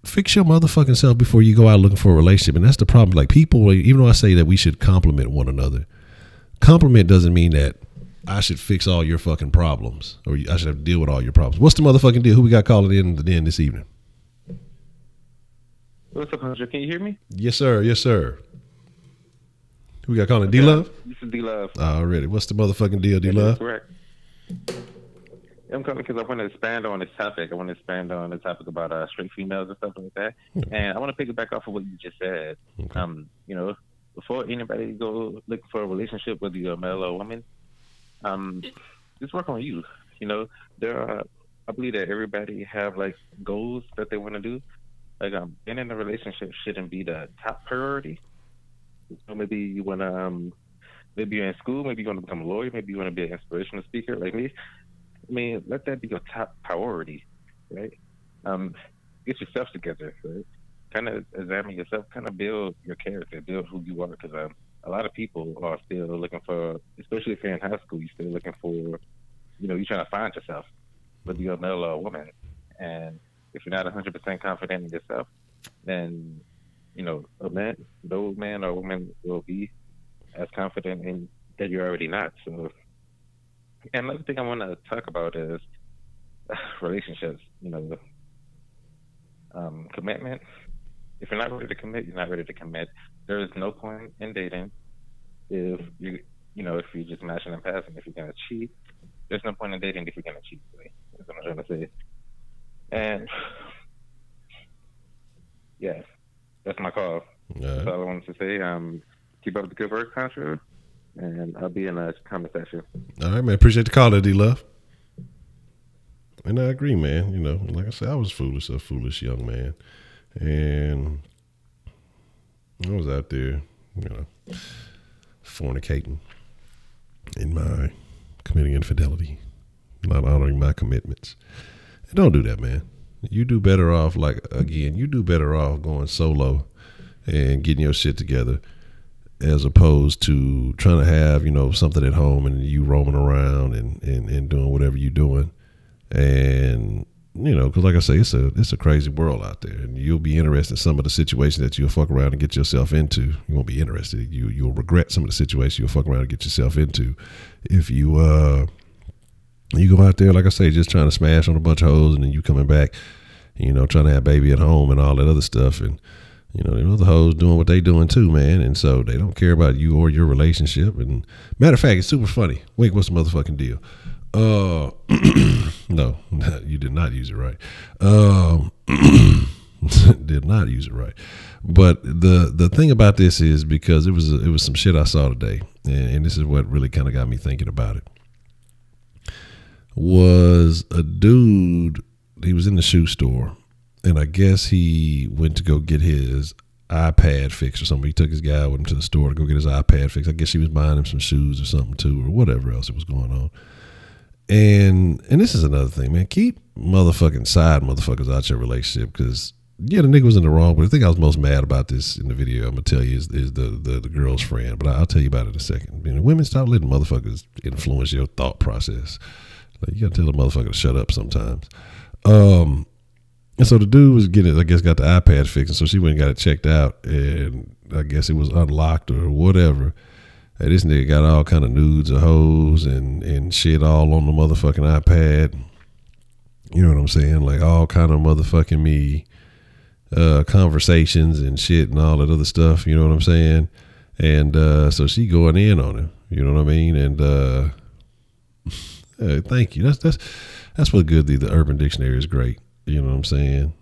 A: Fix your motherfucking self before you go out looking for a relationship. And that's the problem. Like, people, even though I say that we should compliment one another, compliment doesn't mean that I should fix all your fucking problems or I should have to deal with all your problems. What's the motherfucking deal? Who we got calling in this evening?
C: What's up, Honcho? Can you hear me?
A: Yes, sir. Yes, sir. Who we got calling? D-Love?
C: This is D-Love.
A: Already. What's the motherfucking deal, D-Love?
C: Correct. I'm calling because I want to expand on this topic. I want to expand on the topic about straight females and stuff like that. And I want to piggyback off of what you just said.
A: Okay.
C: You know, before anybody go look for a relationship, whether you're a male or a woman, just work on you. You know, I believe that everybody have like goals that they want to do. Like, being in a relationship shouldn't be the top priority. So maybe you want to, maybe you're in school, maybe you want to become a lawyer, maybe you want to be an inspirational speaker like me. I mean, let that be your top priority, right? Get yourself together, right? Kind of examine yourself, kind of build your character, build who you are, because a lot of people are still looking for, especially if you're in high school, you're still looking for, you know, you're trying to find yourself, whether you're a male or a woman. And if you're not 100% confident in yourself, then, you know, no man or woman will be as confident in that you're already not. So, and another thing I want to talk about is relationships, you know, commitment. If you're not ready to commit, you're not ready to commit. There is no point in dating if you're just mashing and passing. If you're going to cheat, there's no point in dating if you're going to cheat. Really. That's what I'm trying to say. And yeah, that's my call. That's all I wanted to say. Keep up the good work, Honcho, and I'll be in a comment section.
A: All right, man. Appreciate the call, D-Love. And I agree, man. You know, like I said, I was a foolish young man. And I was out there, you know, fornicating in my committing infidelity, not honoring my commitments. And don't do that, man. You do better off, you do better off going solo and getting your shit together as opposed to trying to have, you know, something at home and you roaming around and doing whatever you're doing. And, you know, because like I say, it's a crazy world out there, and you'll be interested in some of the situations that you'll fuck around and get yourself into. You won't be interested. You'll regret some of the situations you'll fuck around and get yourself into if you go out there, like I say, just trying to smash on a bunch of hoes, and then you coming back, you know, trying to have baby at home and all that other stuff, and you know, the other hoes doing what they doing too, man, and so they don't care about you or your relationship. And matter of fact, it's super funny. Wink, what's the motherfucking deal? No, you did not use it right. Did not use it right. But the thing about this is, because it was some shit I saw today, and this is what really kind of got me thinking about it. Was a dude, he was in the shoe store, and I guess he went to go get his iPad fixed or something. He took his guy with him to the store to go get his iPad fixed. I guess she was buying him some shoes or something too, or whatever else it was going on. And this is another thing, man. Keep motherfuckers out your relationship, because yeah, the nigga was in the wrong. But the thing I was most mad about this in the video, I'm gonna tell you, is the girl's friend. But I'll tell you about it in a second. You know, women, stop letting motherfuckers influence your thought process. Like, you gotta tell the motherfucker to shut up sometimes. And so the dude was got the iPad fixed, and so she went and got it checked out, and I guess it was unlocked or whatever. And this nigga got all kind of nudes of hoes and shit all on the motherfucking iPad. You know what I'm saying? Like all kind of motherfucking me conversations and shit and all that other stuff. You know what I'm saying? And so she going in on him. You know what I mean? And hey, thank you. That's what good. The Urban Dictionary is great. You know what I'm saying?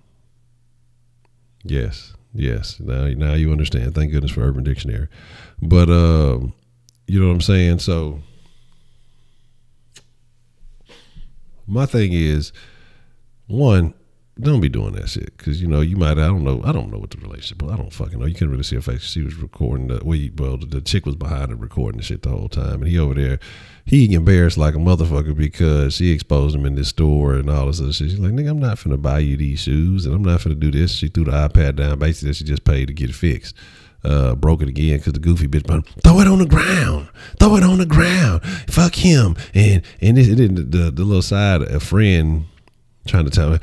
A: Yes. Now you understand. Thank goodness for Urban Dictionary. But you know what I'm saying? So my thing is, one, don't be doing that shit, because you know you might. I don't know what the relationship. I don't fucking know. You couldn't really see her face. She was recording the chick was behind her recording the shit the whole time, and he over there, he embarrassed like a motherfucker because she exposed him in this store and all this other shit. She's like, nigga, I'm not finna buy you these shoes, and I'm not finna do this. She threw the iPad down, basically that she just paid to get it fixed. Broke it again because the goofy bitch, throw it on the ground, fuck him. And the little side, a friend Trying to tell me,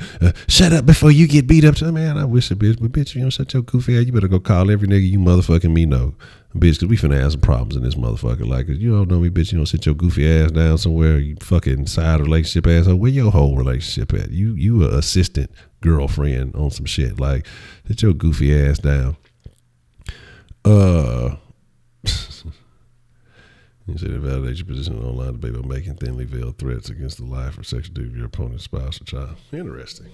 A: shut up before you get beat up. Man, I wish a bitch, but bitch, you don't shut your goofy ass. You better go call every nigga you motherfucking me know. Bitch, because we finna have some problems in this motherfucker. Like, you don't know me, bitch. You don't sit your goofy ass down somewhere. You fucking side relationship asshole. Where your whole relationship at? You a assistant girlfriend on some shit. Like, sit your goofy ass down. You said invalidate your position in online debate by making thinly veiled threats against the life or sexual dignity of your opponent's spouse or child. Interesting.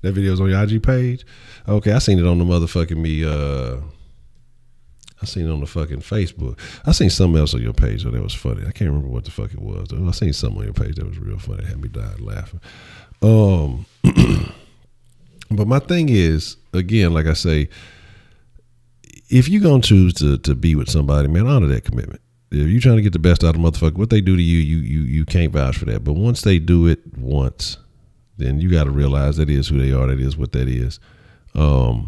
A: That video's on your IG page? Okay, I seen it on the motherfucking I seen it on the fucking Facebook. I seen something else on your page though that was funny. I can't remember what the fuck it was though. I seen something on your page that was real funny. It had me dying laughing. But my thing is, again, like I say, if you're going to choose to be with somebody, man, honor that commitment. If you're trying to get the best out of motherfucker, what they do to you, you can't vouch for that. But once they do it once, then you got to realize that is who they are. That is what that is. Because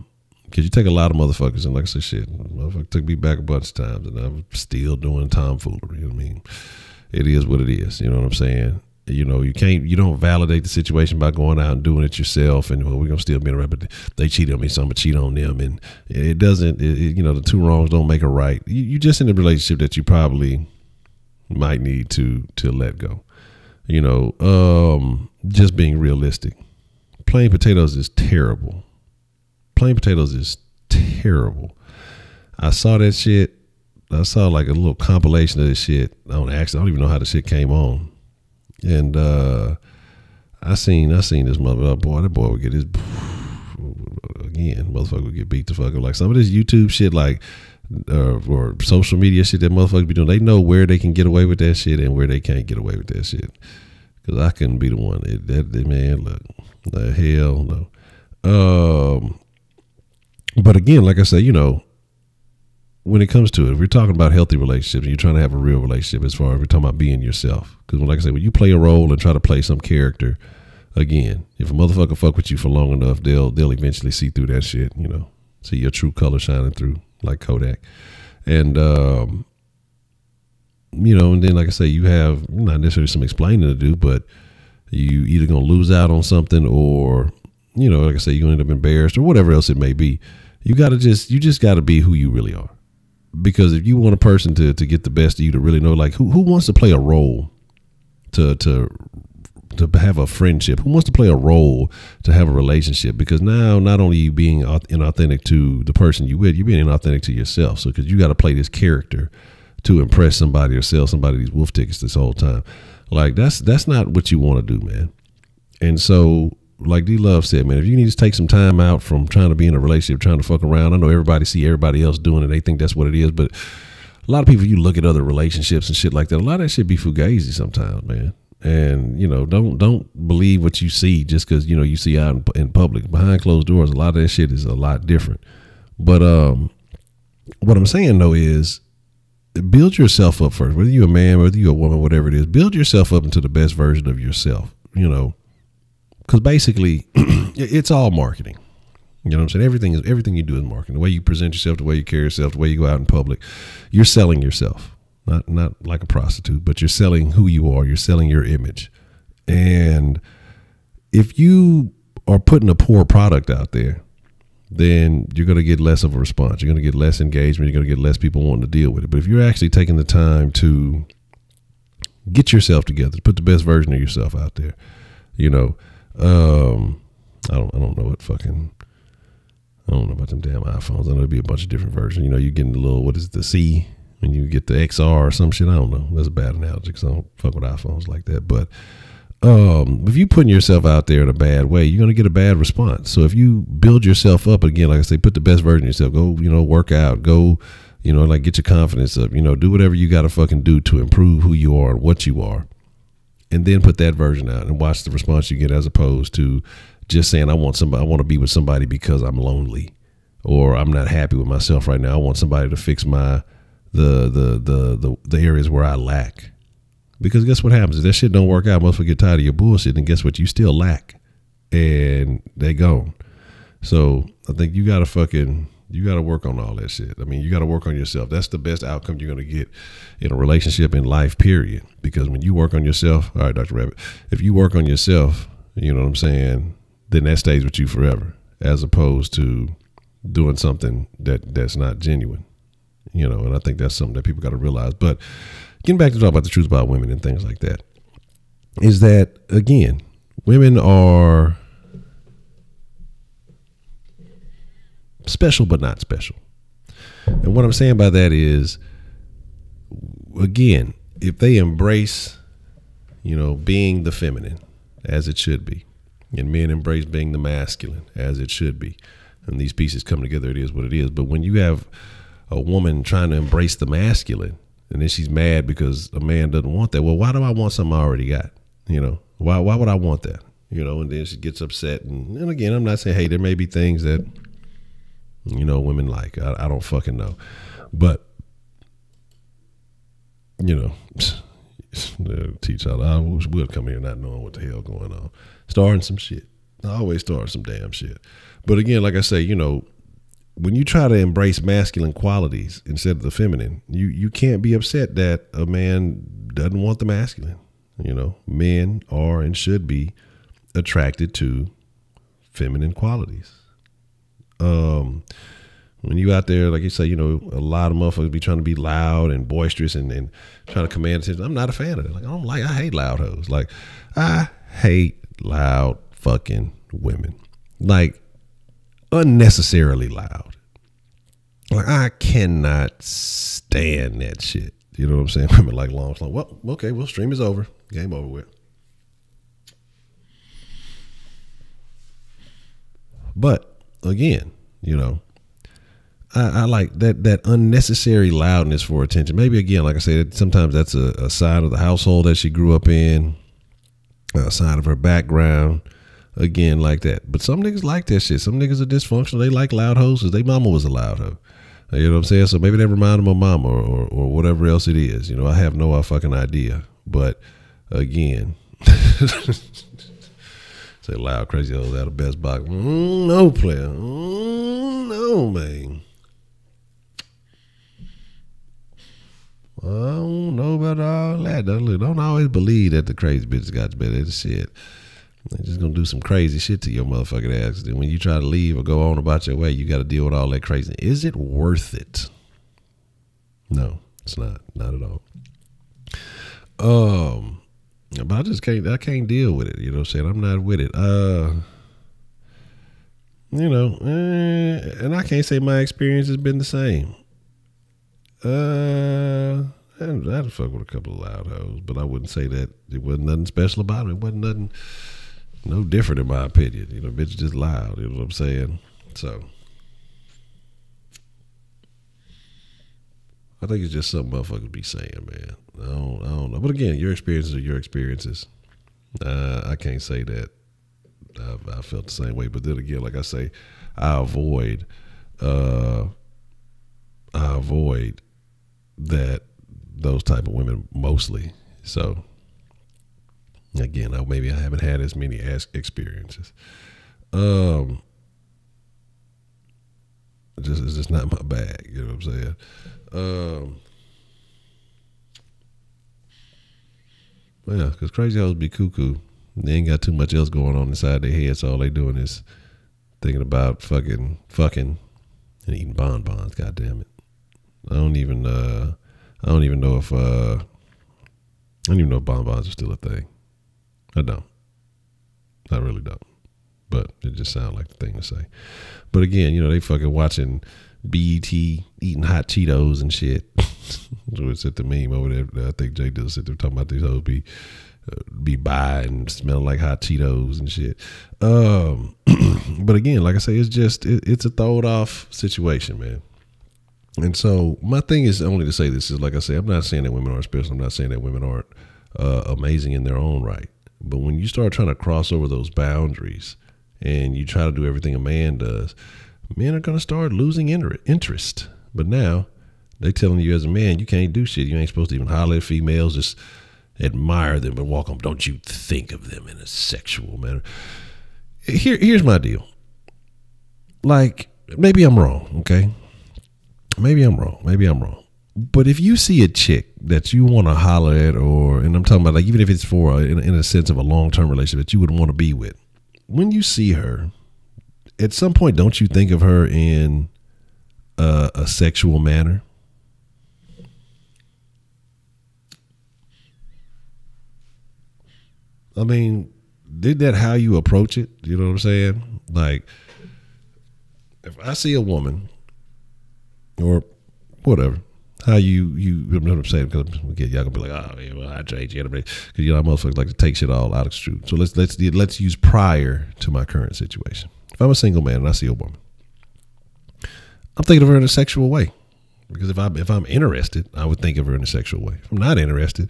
A: you take a lot of motherfuckers, and like I said, shit, motherfucker took me back a bunch of times, and I'm still doing tomfoolery. You know what I mean? It is what it is. You know what I'm saying? You know, you don't validate the situation by going out and doing it yourself. And well, we're gonna still be around, but they cheated on me, so I'm gonna cheat on them. And it doesn't, you know, the two wrongs don't make a right. You just in a relationship that you probably might need to let go. You know, just being realistic. Plain potatoes is terrible. Plain potatoes is terrible. I saw that shit. I saw like a little compilation of this shit on accident. I don't even know how the shit came on. And I seen this motherfucker. Boy, that boy would get his again. Motherfucker would get beat the fuck up. Like some of this YouTube shit, like or social media shit that motherfuckers be doing. They know where they can get away with that shit and where they can't get away with that shit. Because I couldn't be the one. Man, look, the hell no. But again, like I say, you know, when it comes to it, if we're talking about healthy relationships and you're trying to have a real relationship, as far as we're talking about being yourself. Because like I said, when you play a role and try to play some character, again, if a motherfucker fuck with you for long enough, they'll eventually see through that shit, you know, see your true color shining through like Kodak. And, you know, and then like I say, you have not necessarily some explaining to do, but you either going to lose out on something or, you know, like I say, you're going to end up embarrassed or whatever else it may be. You just got to be who you really are. Because if you want a person to get the best of you, to really know, like who wants to play a role to have a friendship, who wants to play a role to have a relationship? Because now not only are you being inauthentic to the person you with, you're being inauthentic to yourself. So because you got to play this character to impress somebody or sell somebody these wolf tickets this whole time. Like that's not what you want to do, man. And so, like D Love said, man, if you need to take some time out from trying to be in a relationship, trying to fuck around, I know everybody see everybody else doing it. They think that's what it is. But a lot of people, you look at other relationships and shit like that, a lot of that shit be fugazi sometimes, man. And, you know, don't believe what you see just because, you know, you see out in public. Behind closed doors, a lot of that shit is a lot different. But what I'm saying, though, is build yourself up first. Whether you're a man, whether you're a woman, whatever it is, build yourself up into the best version of yourself, you know. Because basically, it's all marketing. You know what I'm saying? Everything you do is marketing. The way you present yourself, the way you carry yourself, the way you go out in public, you're selling yourself. Not like a prostitute, but you're selling who you are. You're selling your image. And if you are putting a poor product out there, then you're going to get less of a response. You're going to get less engagement. You're going to get less people wanting to deal with it. But if you're actually taking the time to get yourself together, to put the best version of yourself out there, you know, I don't know about them damn iPhones. I know there'd be a bunch of different versions. You know, you're getting the little, what is it, the C, when you get the XR or some shit. I don't know. That's a bad analogy because I don't fuck with iPhones like that. But if you putting yourself out there in a bad way, you're going to get a bad response. So if you build yourself up again, like I say, put the best version of yourself, go, you know, work out, go, you know, like get your confidence up, you know, do whatever you got to fucking do to improve who you are and what you are. And then put that version out and watch the response you get, as opposed to just saying, I want to be with somebody because I'm lonely or I'm not happy with myself right now. I want somebody to fix the areas where I lack. Because guess what happens? If that shit don't work out, motherfucker get tired of your bullshit, and guess what? You still lack. And they gone. So I think you gotta fucking You got to work on all that shit. I mean, you got to work on yourself. That's the best outcome you're going to get in a relationship, in life, period. Because when you work on yourself, all right, Dr. Rabbit, if you work on yourself, you know what I'm saying, then that stays with you forever, as opposed to doing something that's not genuine, you know. And I think that's something that people got to realize. But getting back to talk about the truth about women and things like that, is that, again, women are special but not special. And what I'm saying by that is, again, if they embrace, you know, being the feminine as it should be, and men embrace being the masculine as it should be, and these pieces come together, it is what it is. But when you have a woman trying to embrace the masculine, and then she's mad because a man doesn't want that, well, why do I want something I already got? You know, why would I want that? You know, and then she gets upset. And again, I'm not saying, hey, there may be things that, you know, women like. I don't fucking know. But, you know, teach out. I would come here not knowing what the hell going on. Starting some shit. I always start some damn shit. But again, like I say, you know, when you try to embrace masculine qualities instead of the feminine, you can't be upset that a man doesn't want the masculine. You know, men are and should be attracted to feminine qualities. When you out there, like you say, you know, a lot of motherfuckers be trying to be loud and boisterous and trying to command attention. I'm not a fan of that. Like, I hate loud hoes. Like, I hate loud fucking women. Like, unnecessarily loud. Like, I cannot stand that shit. You know what I'm saying? Women like long. Well, okay, well, stream is over. Game over with. But again, you know, I like that unnecessary loudness for attention. Maybe, again, like I said, sometimes that's a side of the household that she grew up in, a side of her background, again, like that. But some niggas like that shit. Some niggas are dysfunctional. They like loud hoes because their mama was a loud hoe. You know what I'm saying? So maybe they remind them of mama or whatever else it is. You know, I have no fucking idea. But again, say loud crazy hoes out of Best Box. No player. No, man. I don't know about all that. Don't always believe that the crazy bitches got better than shit. They're just gonna do some crazy shit to your motherfucking ass. And when you try to leave or go on about your way, you got to deal with all that crazy. Is it worth it? No, it's not. Not at all. But I just can't. I can't deal with it. You know what I'm saying? I'm not with it. You know, and I can't say my experience has been the same. I'd fuck with a couple of loud hoes, but I wouldn't say that it wasn't nothing special about it. It wasn't nothing, no different in my opinion. You know, bitch just loud. You know what I'm saying? So I think it's just something motherfuckers be saying, man. I don't know. But again, your experiences are your experiences. I can't say that I felt the same way. But then again, like I say, I avoid that those type of women mostly. So again, maybe I haven't had as many experiences. It's just not my bag. You know what I'm saying? Yeah, because crazy hoes be cuckoo. They ain't got too much else going on inside their heads. So all they doing is thinking about fucking, and eating bonbons. God damn it! I don't even know if bonbons are still a thing. I don't. I really don't. But it just sounds like the thing to say. But again, you know, they fucking watching BET, eating hot Cheetos and shit. So it's at the meme over there. I think Jay does sit there talking about these hoes be by and smell like hot Cheetos and shit. But again, like I say, it's a throwed off situation, man. And so my thing is only to say this is, like I say, I'm not saying that women aren't special. I'm not saying that women aren't amazing in their own right. But when you start trying to cross over those boundaries and you try to do everything a man does, men are going to start losing interest. But now they telling you as a man, you can't do shit. You ain't supposed to even holler at females, just admire them and walk them. Don't you think of them in a sexual manner. Here's my deal. Like, maybe I'm wrong, okay? Maybe I'm wrong. But if you see a chick that you want to holler at, and I'm talking about like even if it's for in a sense of a long-term relationship that you would want to be with, when you see her, at some point, don't you think of her in a sexual manner? I mean, did that how you approach it? You know what I'm saying? Like, if I see a woman or whatever, how you know what I'm saying? Because y'all gonna be like, oh yeah, well I trade you, because motherfuckers like to take shit all out of truth. So let's use prior to my current situation. If I'm a single man and I see a woman, I'm thinking of her in a sexual way, because if I'm interested, I would think of her in a sexual way. If I'm not interested,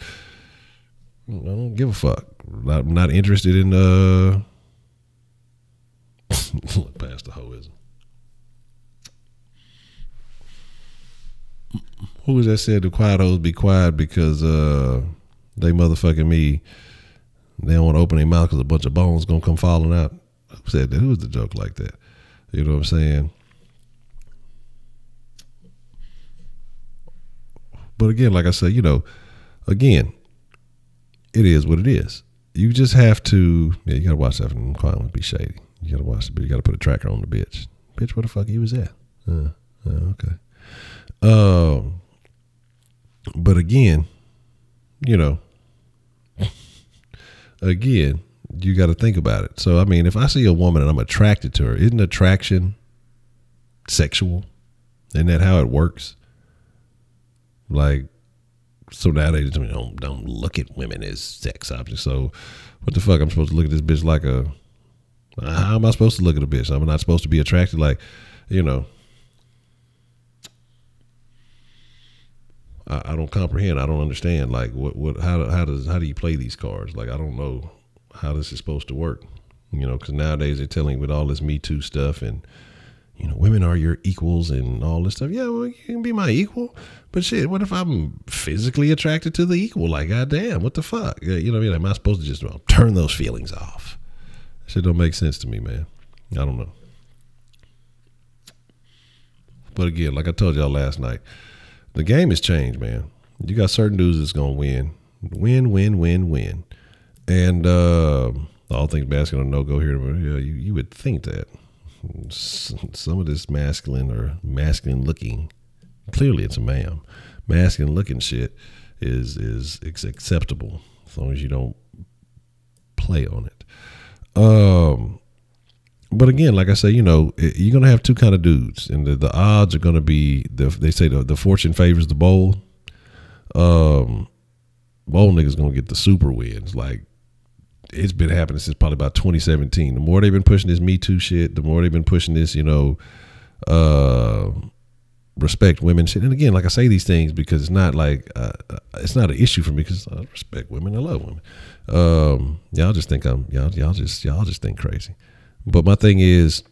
A: I don't give a fuck. I'm not interested in past the hoism. Who was that said the quiet hoes be quiet because they motherfucking me? They don't want to open their mouth because a bunch of bones gonna come falling out. Who said that? Who was the joke like that? You know what I'm saying? But again, like I said, again, it is what it is. You just have to, you gotta watch that from quiet ones be shady. You gotta watch it, but you gotta put a tracker on the bitch. Bitch, where the fuck you was at? Okay. But again, again, you got to think about it. So, I mean, if I see a woman and I'm attracted to her, isn't attraction sexual? Isn't that how it works? Like, so nowadays, don't look at women as sex objects. So, what the fuck? I'm supposed to look at this bitch like how am I supposed to look at a bitch? I'm not supposed to be attracted like, I don't comprehend. I don't understand. Like, how do you play these cards? Like, I don't know how this is supposed to work. Because nowadays they're telling with all this Me Too stuff and, women are your equals and all this stuff. Yeah, well, you can be my equal, but shit, what if I'm physically attracted to the equal? Like, goddamn, what the fuck? You know what I mean? Am I supposed to just turn those feelings off? That shit don't make sense to me, man. I don't know. But again, like I told y'all last night, the game has changed, man. You got certain dudes that's gonna win. And all things basketball no-go here, but you would think that some of this masculine looking, clearly it's a ma'am, masculine looking shit is acceptable as long as you don't play on it. But again, like I say, you're going to have two kind of dudes, and the odds are going to be, they say the fortune favors the bold. Bold niggas going to get the super wins. Like, it's been happening since probably about 2017. The more they've been pushing this Me Too shit, the more they've been pushing this, respect women shit. And again, like I say these things because it's not like, it's not an issue for me because I respect women. I love women. Y'all just think y'all just think crazy. But my thing is,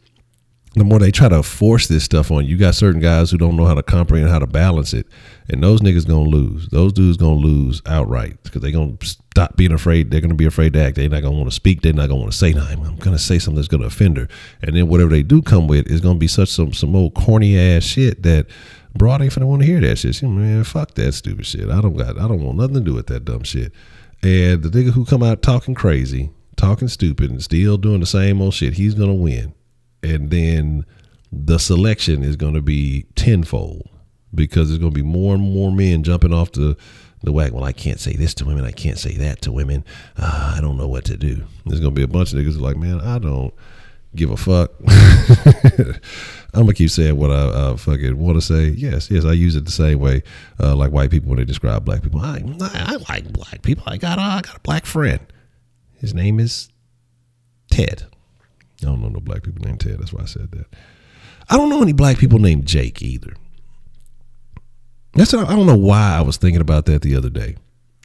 A: the more they try to force this stuff on you, you got certain guys who don't know how to comprehend how to balance it, and those niggas gonna lose. Those dudes gonna lose outright because they gonna stop being afraid. They're gonna be afraid to act. They're not gonna want to speak. They're not gonna want to say, "No, I'm gonna say something that's gonna offend her." And then whatever they do come with is gonna be some old corny ass shit that broad ain't finna want to hear that shit. Man, fuck that stupid shit. I don't want nothing to do with that dumb shit. And the nigga who come out talking crazy, talking stupid, and still doing the same old shit, he's gonna win. And then the selection is going to be tenfold because there's going to be more and more men jumping off the wagon. Well, I can't say this to women. I can't say that to women. I don't know what to do. There's going to be a bunch of niggas like, man, I don't give a fuck. I'm going to keep saying what I fucking want to say. Yes, I use it the same way like white people when they describe black people. I like black people. I got a black friend. His name is Ted. I don't know no black people named Ted. That's why I said that. I don't know any black people named Jake either. I don't know why I was thinking about that the other day.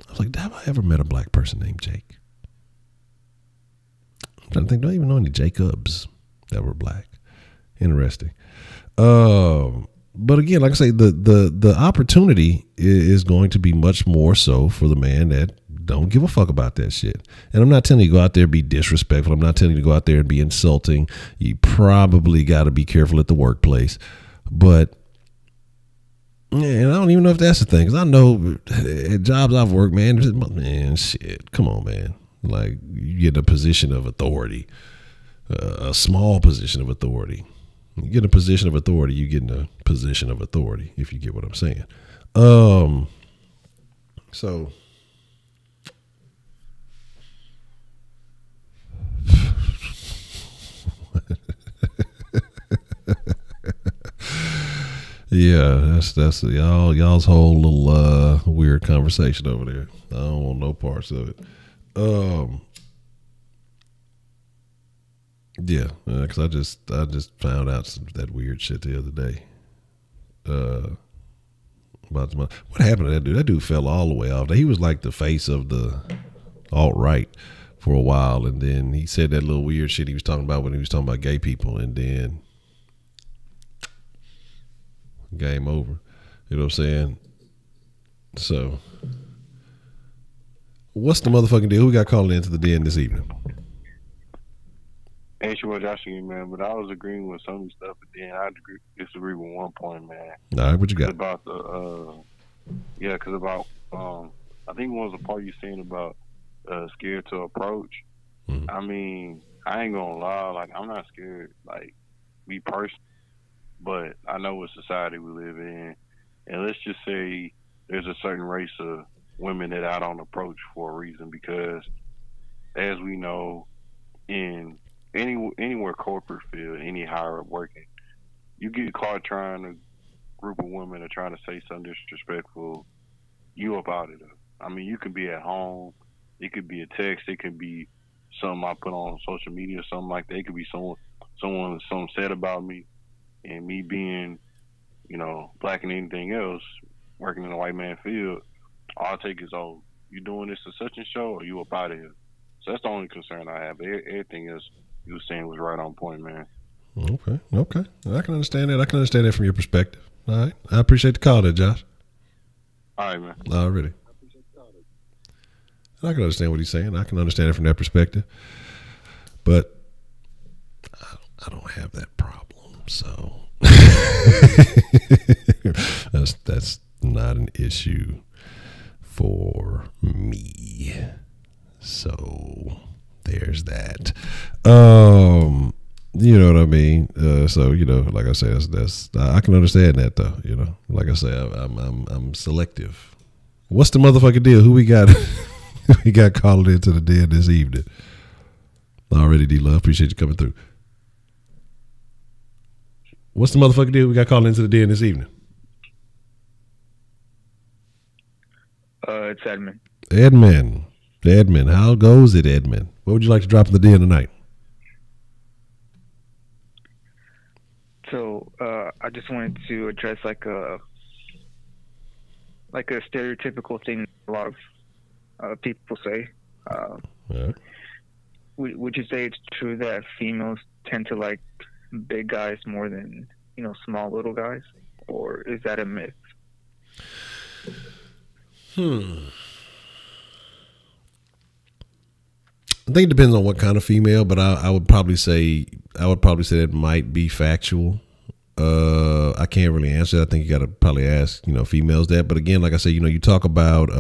A: I was like, have I ever met a black person named Jake? I'm trying to think. Do I even know any Jacobs that were black? Interesting. But again, like I say, the opportunity is going to be much more so for the man that don't give a fuck about that shit. And I'm not telling you to go out there and be disrespectful. I'm not telling you to go out there and be insulting. You probably got to be careful at the workplace. But and I don't even know if that's the thing, because I know at jobs I've worked, man, shit, come on, man. Like, you get in a position of authority, a small position of authority. You get in a position of authority, you get in a position of authority, if you get what I'm saying. So yeah, that's y'all's whole little weird conversation over there. I don't want no parts of it. Yeah, because I just found out that weird shit the other day. About what happened to that dude? That dude fell all the way off. He was like the face of the alt-right for a while, and then he said that little weird shit he was talking about when he was talking about gay people, and then game over. You know what I'm saying? So, what's the motherfucking deal? Who we got calling into the den this evening?
B: Ain't sure what y'all saying, man, but I was agreeing with some of the stuff, but then I disagree with one point, man.
A: All right, what you got?
B: About the, because about, I think one was the part you saying about scared to approach. Mm-hmm. I mean, I ain't gonna lie, like, I'm not scared, like, me personally, but I know what society we live in, and let's just say there's a certain race of women that I don't approach for a reason, because as we know, in anywhere corporate field, any higher up working, you get caught trying to group of women or trying to say something disrespectful, you up out of it. I mean, you could be at home, it could be a text, it could be something I put on social media or something like that. It could be someone said about me, and me being, black and anything else, working in a white man field, all I take is, oh, you doing this to such and show, or you up out of here. So that's the only concern I have. Everything else you were saying was right on point, man.
A: Okay. I can understand that. I can understand that from your perspective. All right. I appreciate the call there, Josh.
B: All right, man.
A: Already. I can understand what he's saying. I can understand it from that perspective. But I don't have that problem. So that's not an issue for me. So there's that. You know what I mean? So, like I said, that's I can understand that though. Like I say, I'm selective. What's the motherfucking deal? Who we got? We got calling into the den this evening. Already, D-Love. Appreciate you coming through. What's the motherfucking deal? We got calling into the den this evening.
D: It's Edmund.
A: Edmund, how goes it, Edmund? What would you like to drop in the den tonight?
D: So, I just wanted to address like a stereotypical thing a lot of people say.
A: Yeah.
D: Would you say it's true that females tend to like big guys more than, small little guys? Or is that a myth?
A: I think it depends on what kind of female, but I would probably say that might be factual. I can't really answer that. I think you got to probably ask, females that. But again, like I say, you talk about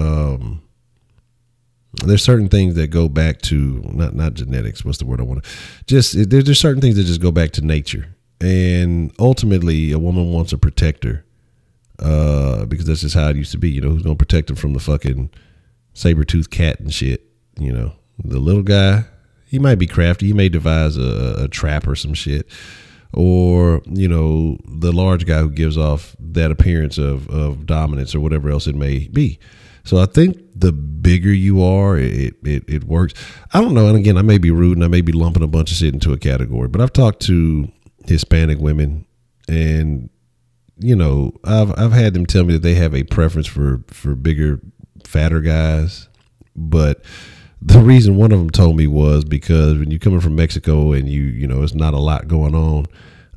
A: there's certain things that go back to not genetics. What's the word I want to? There's certain things that just go back to nature, and ultimately, a woman wants a protector because that's just how it used to be. Who's gonna protect them from the fucking saber-toothed cat and shit? The little guy, he might be crafty. He may devise a trap or some shit. Or, the large guy who gives off that appearance of dominance or whatever else it may be. So I think the bigger you are, it works. I don't know. And again, I may be rude and I may be lumping a bunch of shit into a category, but I've talked to Hispanic women and, I've had them tell me that they have a preference for bigger, fatter guys. But the reason one of them told me was because when you're coming from Mexico and you it's not a lot going on,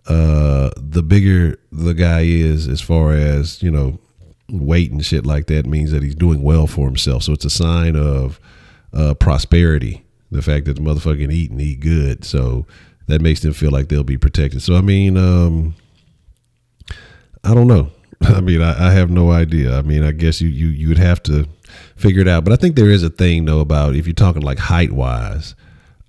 A: the bigger the guy is, as far as, you know, weight and shit like that, means that he's doing well for himself. So it's a sign of prosperity. The fact that the motherfucker can eat and eat good. So that makes them feel like they'll be protected. So, I mean, I don't know. I mean, I have no idea. I mean, I guess you would have to figure it out. But I think there is a thing, though, about if you're talking like height wise.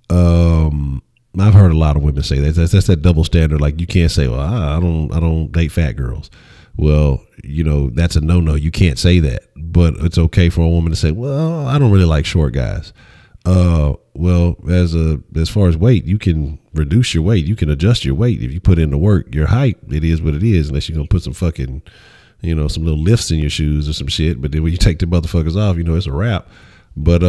A: I've heard a lot of women say that. That's that double standard. Like, you can't say, well, I don't date fat girls. Well, you know, that's a no-no. You can't say that. But it's okay for a woman to say, well, I don't really like short guys. Well, as far as weight, you can reduce your weight. You can adjust your weight if you put in the work. Your height, it is what it is, unless you're gonna put some fucking, you know, some little lifts in your shoes or some shit. But then when you take the motherfuckers off, you know, it's a wrap. But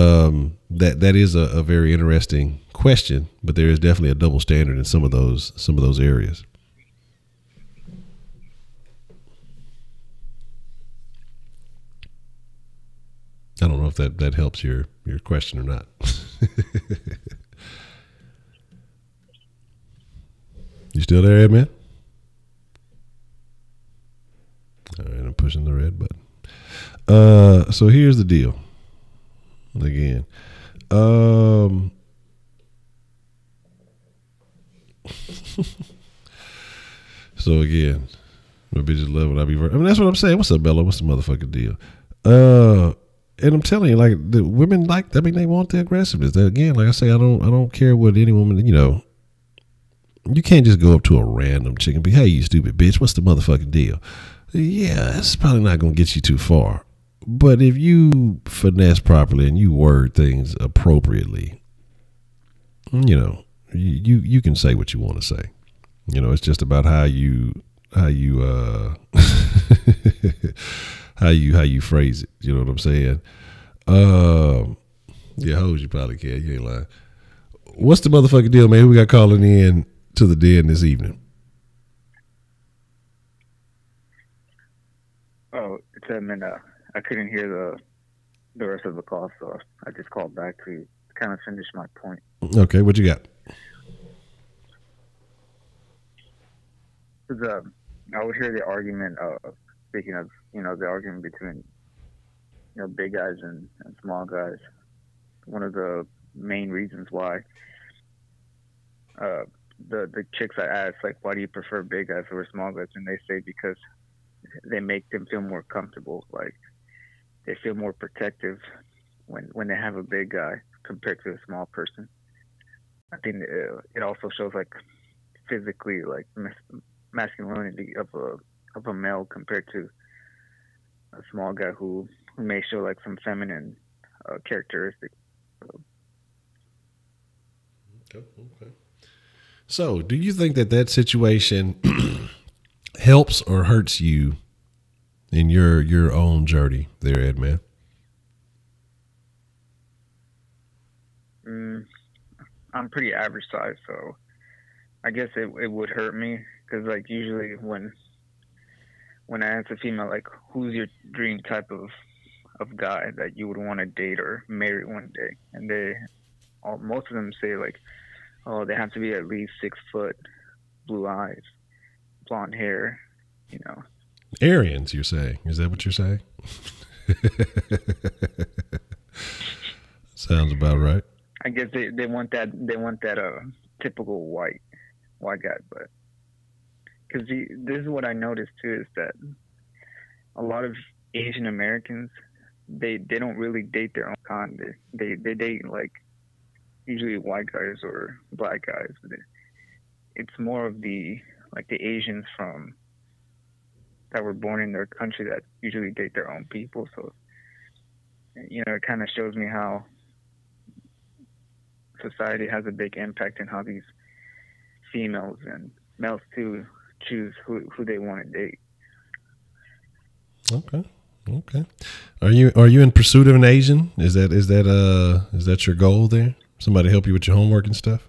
A: that is a very interesting question. But there is definitely a double standard in some of those areas. I don't know if that helps your question or not. You still there, Ed, man? All right, I'm pushing the red button. So here's the deal. Again, so again, my bitches love when I be. I mean, that's what I'm saying. What's up, Bella? What's the motherfucking deal? And I'm telling you, like, the women like. I mean, they want the aggressiveness. Again, like I say, I don't care what any woman. You know, you can't just go up to a random chick and be, "Hey, you stupid bitch, what's the motherfucking deal?" Yeah, that's probably not gonna get you too far. But if you finesse properly and you word things appropriately, you know, you can say what you want to say. You know, it's just about how you how you phrase it. You know what I'm saying? Yeah, hoes you probably can. You ain't lying. What's the motherfucking deal, man? Who we got calling in to the den this evening?
D: Oh, it's Amanda. I couldn't hear the rest of the call, so I just called back to kind of finish my point.
A: Okay, what you got?
D: I would hear the argument speaking of, you know, the argument between, you know, big guys and small guys. One of the main reasons why the chicks I ask, like, why do you prefer big guys over small guys? And they say because they make them feel more comfortable. Like, they feel more protective when they have a big guy compared to a small person. I think it also shows, like, physically, like, masculinity of a male compared to a small guy who may show, like, some feminine characteristics.
A: Okay. So, do you think that situation helps or hurts you in your own journey there, Ed, man?
D: I'm pretty average size, so I guess it would hurt me, because, like, usually when I ask a female, like, who's your dream type of guy that you would want to date or marry one day, and most of them say, like, oh, they have to be at least 6 foot, blue eyes, blonde hair, you know.
A: Aryans, you're saying? Is that what you're saying? Sounds about right.
D: I guess they want that typical white guy, but because this is what I noticed too, is that a lot of Asian Americans, they don't really date their own kind. They date, like, usually white guys or black guys. But it's more of the Asians that were born in their country that usually date their own people. So, you know, it kind of shows me how society has a big impact in how these females and males too choose who they want to date.
A: Okay. Are you in pursuit of an Asian? Is that your goal there? Somebody help you with your homework and stuff?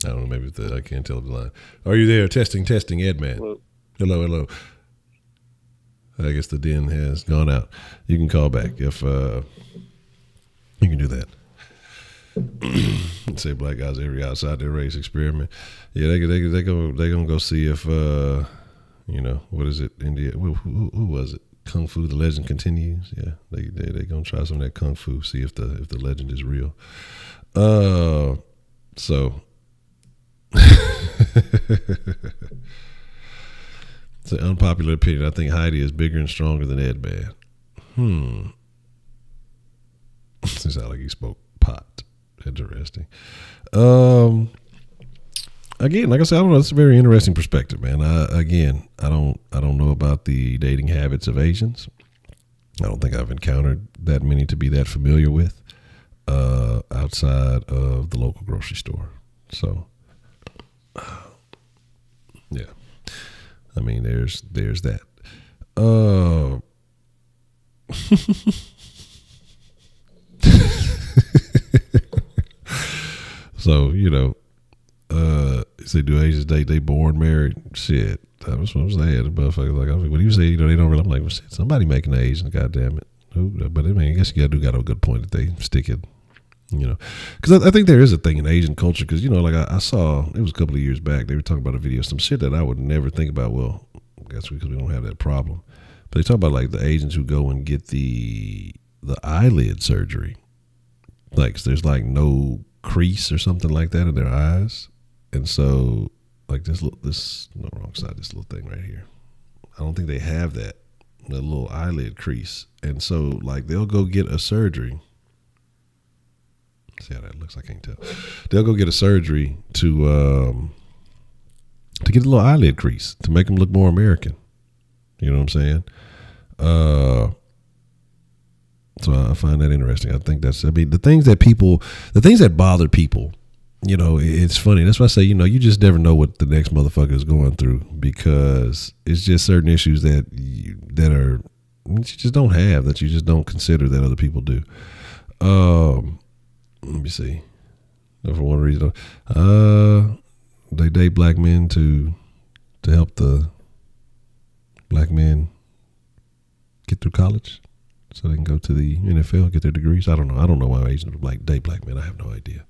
A: I don't know. Maybe I can't tell the line. Are you there? Testing, Ed, man. Hello. I guess the den has gone out. You can call back if You can do that. Say black guys every outside their race experiment. Yeah, they gonna go see if what is it? India? Who was it? Kung Fu, the legend continues. Yeah, they gonna try some of that Kung Fu, see if the legend is real. So it's an unpopular opinion. I think Heidi is bigger and stronger than Ed Man. It sounded like he spoke pot. Interesting. Again, like I said, I don't know. It's a very interesting perspective, man. I don't know about the dating habits of Asians. I don't think I've encountered that many to be that familiar with outside of the local grocery store. So, yeah. I mean, there's that. So, they do Asians date, they born married. Shit. That was what I was saying. The motherfucker, like, when you say, they don't really, I'm like, well, shit, somebody making an Asian, goddamn it. But I mean, I guess you got a good point that they stick it, because I think there is a thing in Asian culture. Because like I saw, it was a couple of years back, they were talking about a video, some shit that I would never think about. Well, I guess because we don't have that problem. But they talk about like the Asians who go and get the eyelid surgery. Like there's like no crease or something like that in their eyes, and so like this no, wrong side, this little thing right here. I don't think they have that, the little eyelid crease, and so like they'll go get a surgery. See how that looks? I can't tell. They'll go get a surgery to get a little eyelid crease to make them look more American. You know what I'm saying? So I find that interesting. I think the things that bother people, it's funny. That's why I say, you just never know what the next motherfucker is going through, because it's just certain issues that you just don't have, that you just don't consider that other people do. Let me see. For one reason, they date black men to help the black men get through college, so they can go to the NFL, get their degrees. I don't know. I don't know why Asians date black men. I have no idea.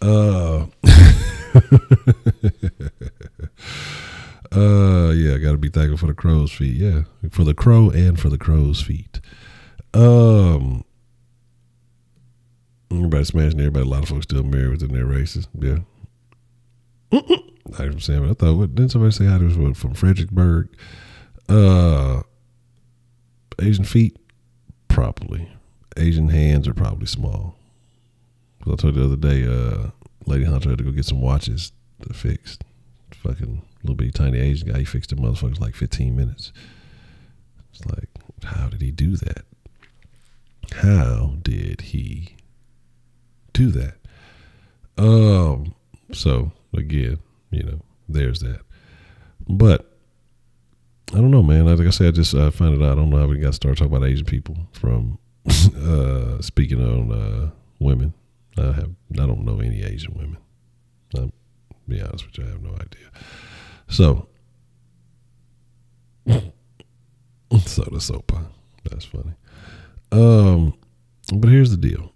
A: Yeah, I got to be thankful for the crow's feet. Yeah, for the crow and for the crow's feet. Everybody smashing everybody. A lot of folks still married within their races. Yeah. I was saying, I thought, didn't somebody say I was from Fredericksburg? Asian feet, probably. Asian hands are probably small. Because I told you the other day, Lady Honcho had to go get some watches fixed. Fucking little bitty tiny Asian guy, he fixed the motherfuckers like 15 minutes. It's like, how did he do that? How did he do that? So again, there's that. But I don't know, man. Like I said, I find it out. I don't know how we got started talking about Asian people from speaking on women. I don't know any Asian women. I'll be honest with you, I have no idea. So the soap. That's funny. But here's the deal.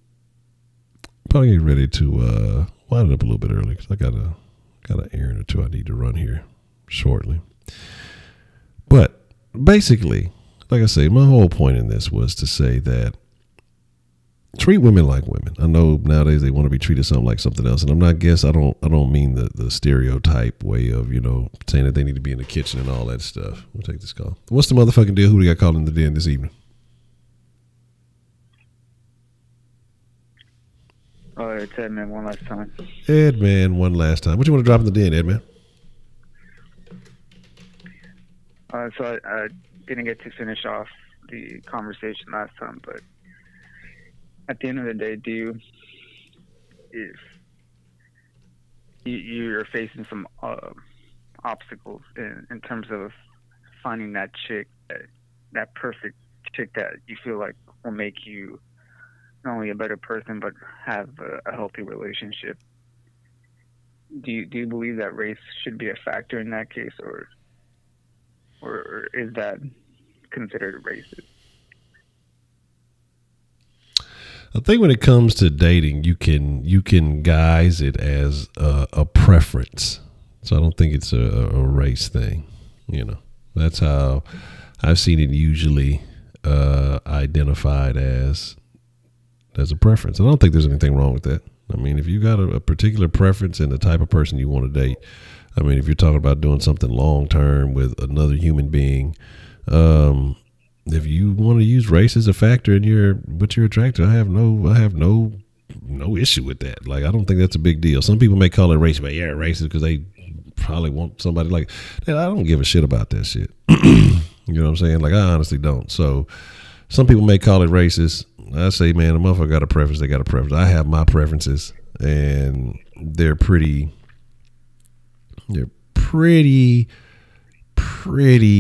A: Probably get ready to wind it up a little bit early, because I got an errand or two I need to run here shortly. But basically, like I say, my whole point in this was to say that treat women like women. I know nowadays they want to be treated something like something else, and I don't mean the stereotype way of saying that they need to be in the kitchen and all that stuff. We'll take this call. What's the motherfucking deal? Who do we got called in the den this evening?
D: It's Edman one last time.
A: Edman one last time. What you want to drop in the den, Edman?
D: So I didn't get to finish off the conversation last time, but at the end of the day, if you're facing some obstacles in terms of finding that chick, that perfect chick that you feel like will make you not only a better person but have a healthy relationship, do you believe that race should be a factor in that case, or is that considered racist?
A: I think when it comes to dating, you can guise it as a preference. So I don't think it's a race thing. That's how I've seen it usually identified as a preference. I don't think there's anything wrong with that. I mean, if you got a particular preference in the type of person you want to date, I mean, if you're talking about doing something long term with another human being, if you want to use race as a factor in what you're attracted to, I have no issue with that. Like, I don't think that's a big deal. Some people may call it race, but yeah, racist because they probably want somebody like that. I don't give a shit about that shit. You know what I'm saying? Like, I honestly don't. So some people may call it racist. I say, man, a motherfucker got a preference. They got a preference. I have my preferences, and they're pretty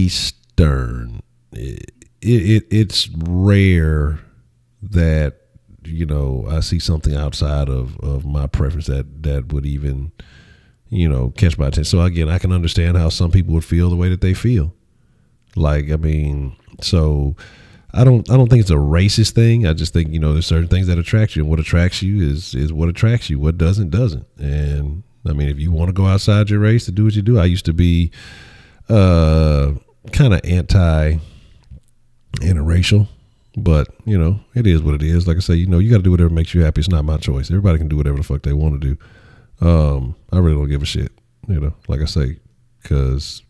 A: stern. It's rare that I see something outside of my preference that would even catch my attention. So again, I can understand how some people would feel the way that they feel. Like, I mean, so I don't think it's a racist thing. I just think there's certain things that attract you, and what attracts you is what attracts you. What doesn't. And I mean, if you want to go outside your race to do what you do, I used to be kind of anti-interracial, but it is what it is. Like I say, you got to do whatever makes you happy. It's not my choice. Everybody can do whatever the fuck they want to do. I really don't give a shit, like I say, because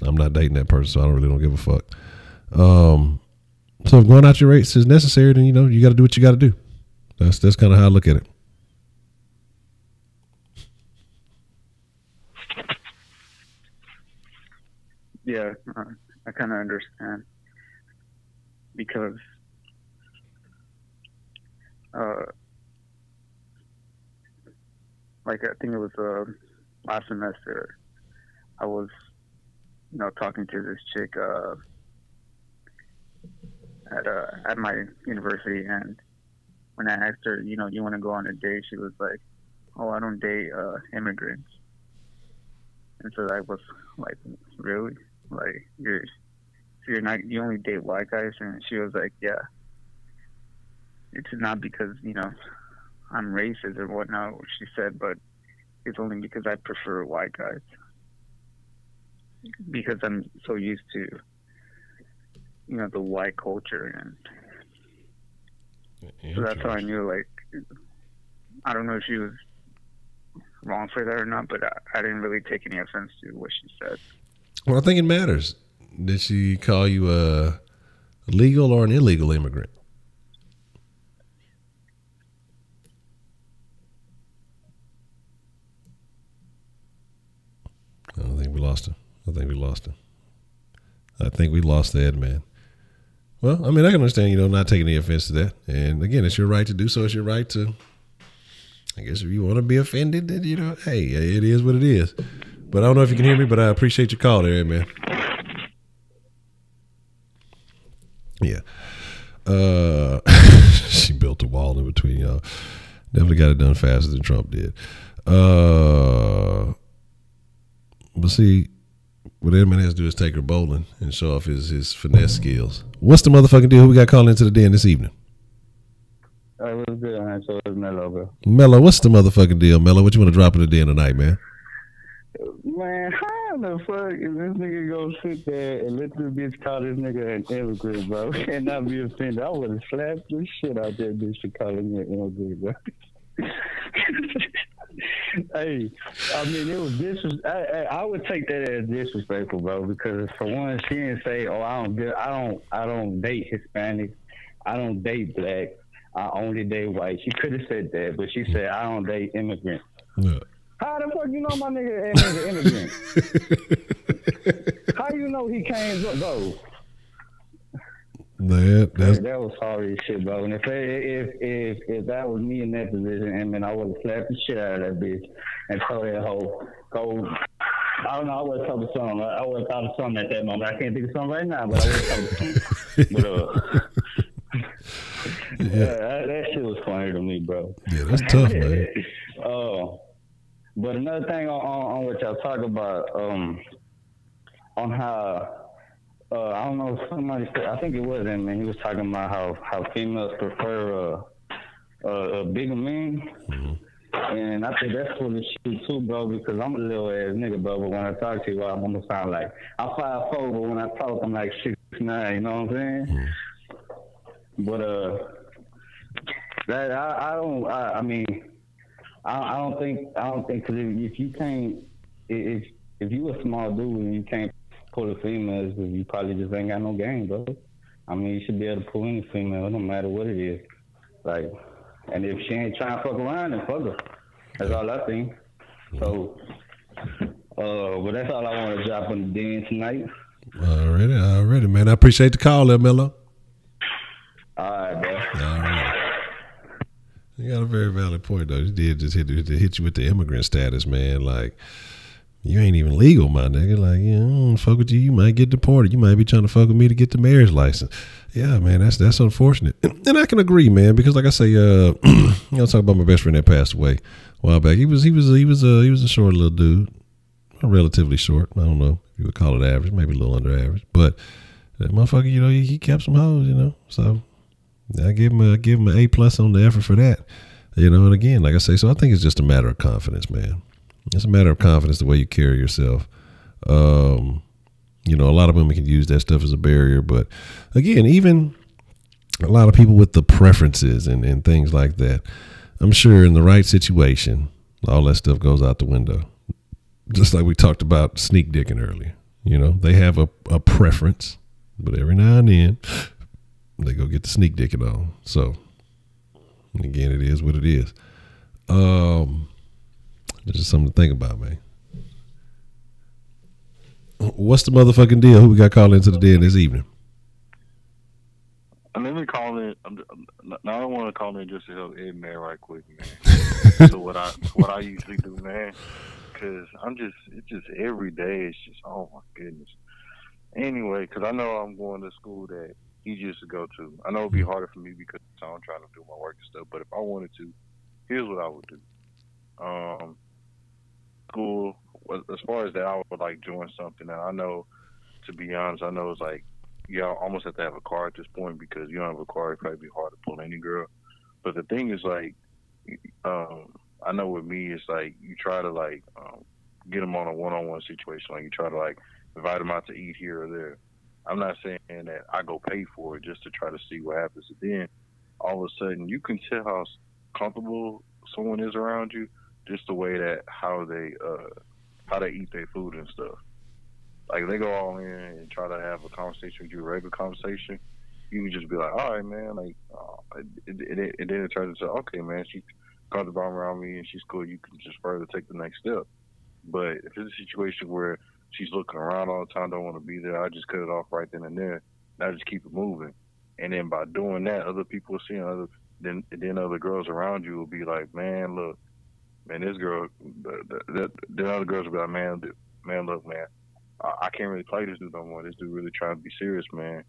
A: I'm not dating that person, so I don't give a fuck. So if going out your race is necessary, then you got to do what you got to do. That's kind of how I look at it.
D: Yeah, I kind of understand, because like, I think it was last semester, I was talking to this chick at my university, and when I asked her, you want to go on a date, she was like, "Oh, I don't date immigrants." And so I was like, "Really? Like, you only date white guys?" And she was like, "Yeah. It's not because I'm racist or whatnot," she said, "but it's only because I prefer white guys, because I'm so used to the white culture." And so that's how I knew, like, I don't know if she was wrong for that or not, but I didn't really take any offense to what she said.
A: Well, I think it matters. Did she call you a legal or an illegal immigrant? I think we lost him. I think we lost that, man. Well, I mean, I can understand, not taking any offense to that. And again, it's your right to do so. It's your right to, I guess, if you want to be offended, then, hey, it is what it is. But I don't know if you can hear me, but I appreciate your call there, man. Yeah. She built a wall in between y'all. Definitely got it done faster than Trump did. But see, what that man has to do is take her bowling and show off his finesse skills. What's the motherfucking deal? Who we got calling into the den this evening?
E: What's good, Honcho? It's Mello, bro.
A: Mello, what's the motherfucking deal, Mello? What you want to drop in the den tonight, man?
E: Man, how the fuck is this nigga gonna sit there and let this bitch call this nigga an immigrant, bro, and not be offended? I would have slapped the shit out that bitch for calling me an immigrant, bro. Hey, I mean, it was I would take that as disrespectful, bro, because for one, she didn't say, "Oh, I don't date Hispanics, I don't date black, I only date white." She could have said that, but she said, "I don't date immigrants."
A: Yeah.
E: How the fuck you know my nigga ain't an immigrant? How you know he can't go? That was sorry as shit, bro. And if that was me in that position, I mean, I would have slapped the shit out of that bitch and told that hoe, go. I don't know. I would have told something. I would have thought of something at that moment. I can't think of something right now, but I would have told something. But that shit was funny to me, bro.
A: Yeah, that's tough, man.
E: But another thing on what y'all talk about, on how. I don't know if somebody said, I think it was him, and he was talking about how females prefer bigger men. And I think that's full of shit too, bro, because I'm a little ass nigga, bro, but when I talk to you, I'm gonna sound like I'm 5'4", but when I talk, I'm like 6'9", you know what I'm saying? But that I mean, I don't think, cause if you can't, if you a small dude and you can't pull a female, you probably just ain't got no game, bro. I mean, you should be able to pull any female, no matter what it is. Like, and if she ain't trying to fuck around, then fuck her. That's all I think. So, but that's all I want to drop on the den tonight.
A: Already, man. I appreciate the call there, Mello.
E: All right, bro.
A: All right. You got a very valid point, though. You did just hit you with the immigrant status, man. Like, you ain't even legal, my nigga. Like, I don't fuck with you. You might get deported. You might be trying to fuck with me to get the marriage license. Yeah, man, that's unfortunate. And I can agree, man, because like I say, I'll talk about my best friend that passed away a while back. He was a short little dude, relatively short. I don't know if you would call it average, maybe a little under average. But that motherfucker, he kept some hoes, So I give him an A+ on the effort for that, And again, like I say, so I think it's just a matter of confidence, man. It's a matter of confidence, the way you carry yourself. A lot of women can use that stuff as a barrier, but again, even a lot of people with the preferences and things like that, I'm sure in the right situation, all that stuff goes out the window. Just like we talked about sneak dicking earlier. They have a preference, but every now and then they go get the sneak dicking on. So again, it is what it is. It's just something to think about, man. What's the motherfucking deal? Who we got calling into the den this evening?
B: Let me call in. I don't want to call in just to help Ed, man, right quick, man. So what I usually do, man, because it's just every day. It's just, oh my goodness. Anyway, because I know I'm going to school that he used to go to. I know it'd be harder for me because I'm trying to do my work and stuff. But if I wanted to, here's what I would do. School, as far as that, I would like join something. And I know, to be honest, I know it's like, you almost have to have a car at this point because you don't have a car, it'd probably be hard to pull any girl. But the thing is, like, I know with me, it's like you try to like get them on a one-on-one situation. Like you try to like invite them out to eat here or there. I'm not saying that I go pay for it just to try to see what happens. And then all of a sudden, you can tell how comfortable someone is around you, just the way that how they eat their food and stuff. Like they go all in and try to have a conversation with you, a regular conversation. You can just be like, all right, man. Like, and then it turns into, okay, man, she's comfortable around me and she's cool. You can just further take the next step. But if it's a situation where she's looking around all the time, don't want to be there, I just cut it off right then and there. And I just keep it moving. And then by doing that, other people are seeing then other girls around you will be like, man, look, man, this girl, the other girls will be like, man, look, man, I can't really play this dude no more. This dude really trying to be serious, man.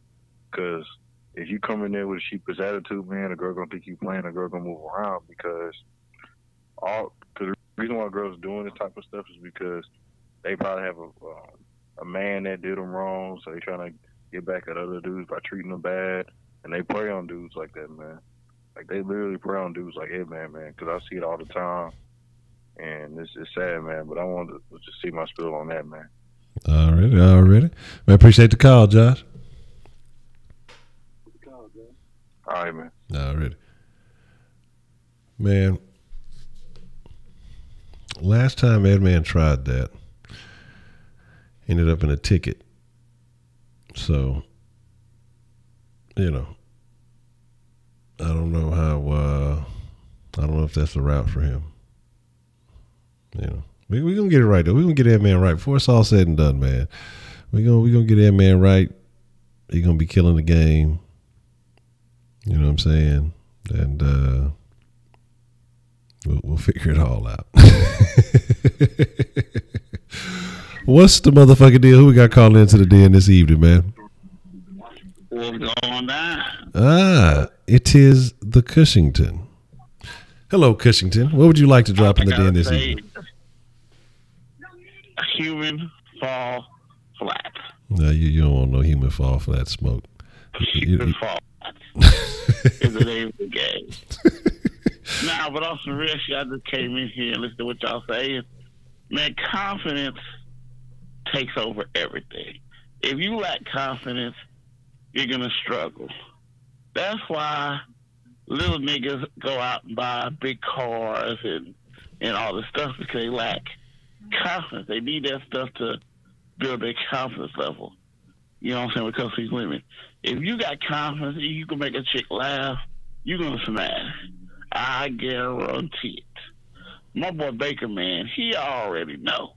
B: Because if you come in there with a sheepish attitude, man, a girl gonna think you playing, a girl gonna move around because the reason why girls doing this type of stuff is because they probably have a man that did them wrong, so they trying to get back at other dudes by treating them bad, and they prey on dudes like that, man. Like they literally prey on dudes like, hey, man, because I see it all the time, and it's sad, man. But I wanted to just see my spill on that, man.
A: Already. Man, I appreciate the call, Josh.
B: All right, man.
A: Already. Man, last time Ed Man tried that, ended up in a ticket. So, I don't know I don't know if that's the route for him. We're going to get it right, though. We're going to get Ed Man right. Before it's all said and done, man. We're gonna get Ed Man right. He's going to be killing the game. You know what I'm saying? And we'll figure it all out. What's the motherfucking deal? Who we got calling into the den this evening, man?
F: What's going on?
A: It is the Cushington. Hello, Cushington. What would you like to drop in the den this evening?
F: Human fall flat.
A: No, you don't want no human fall flat smoke.
F: Human fall flat is the name of the game. Nah, but on some real shit, I just came in here and listened to what y'all saying. Man, confidence takes over everything. If you lack confidence, you're gonna struggle. That's why little niggas go out and buy big cars and all this stuff because they lack confidence. They need that stuff to build their confidence level. You know what I'm saying? Because these women, if you got confidence, you can make a chick laugh, you're gonna smash. I guarantee it. My boy Baker, man, he already know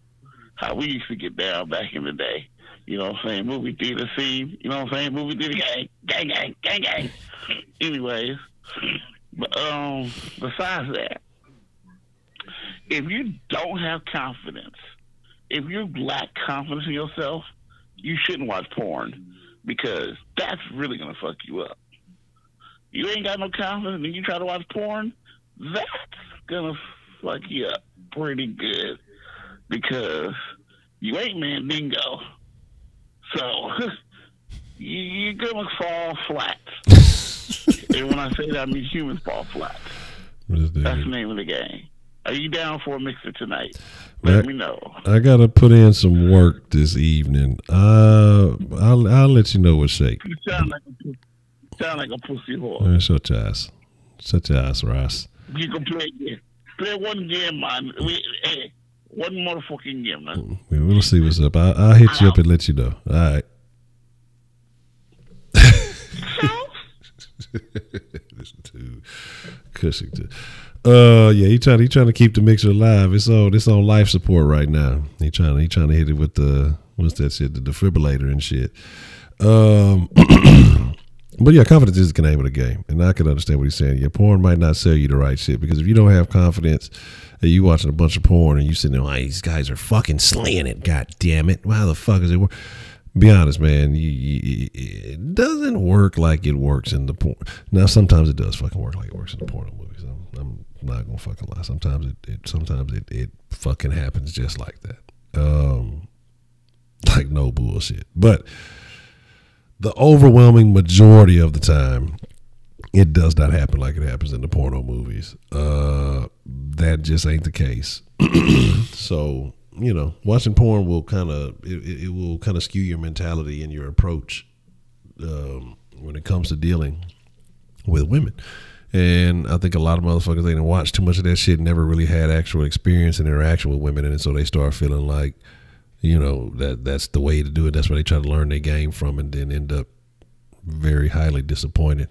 F: how we used to get down back in the day. You know what I'm saying? Movie theater scene. You know what I'm saying? Movie theater gang, gang, gang, gang, gang. Anyways, but besides that, if you don't have confidence, if you lack confidence in yourself, you shouldn't watch porn because that's really gonna fuck you up. You ain't got no confidence and you try to watch porn, that's gonna fuck you up pretty good because you ain't Mandingo. So you're gonna fall flat. And when I say that, I mean humans fall flat. That's the name of the game. Are you down for a mixer tonight? Let me know.
A: I gotta put in some work this evening. I'll let you know what's shake.
F: You sound like a pussy whore.
A: Shut your ass. Shut your ass, Ross.
F: You can play again. Play one game, man. Hey, one motherfucking game, man.
A: We'll see what's up. I'll hit you up and let you know. All right. Listen to Cushing. Yeah, he trying to keep the mixer alive. It's on life support right now. He trying to hit it with the what's that shit, the defibrillator and shit. But yeah, confidence is the name of the game, and I can understand what he's saying. Your porn might not sell you the right shit because if you don't have confidence, and you watching a bunch of porn and you sitting there, like, these guys are fucking slaying it. God damn it! Why the fuck is it work? Be honest, man. It doesn't work like it works in the porn. Now, sometimes it does fucking work like it works in the porno movies. I'm not gonna fucking lie. Sometimes it fucking happens just like that. Like no bullshit. But the overwhelming majority of the time, it does not happen like it happens in the porno movies. That just ain't the case. So, you know, watching porn will kind of it will kind of skew your mentality and your approach when it comes to dealing with women. And I think a lot of motherfuckers, they didn't watch too much of that shit, never really had actual experience and interaction with women, and so they start feeling like, you know, that's the way to do it. That's where they try to learn their game from, and then end up very highly disappointed.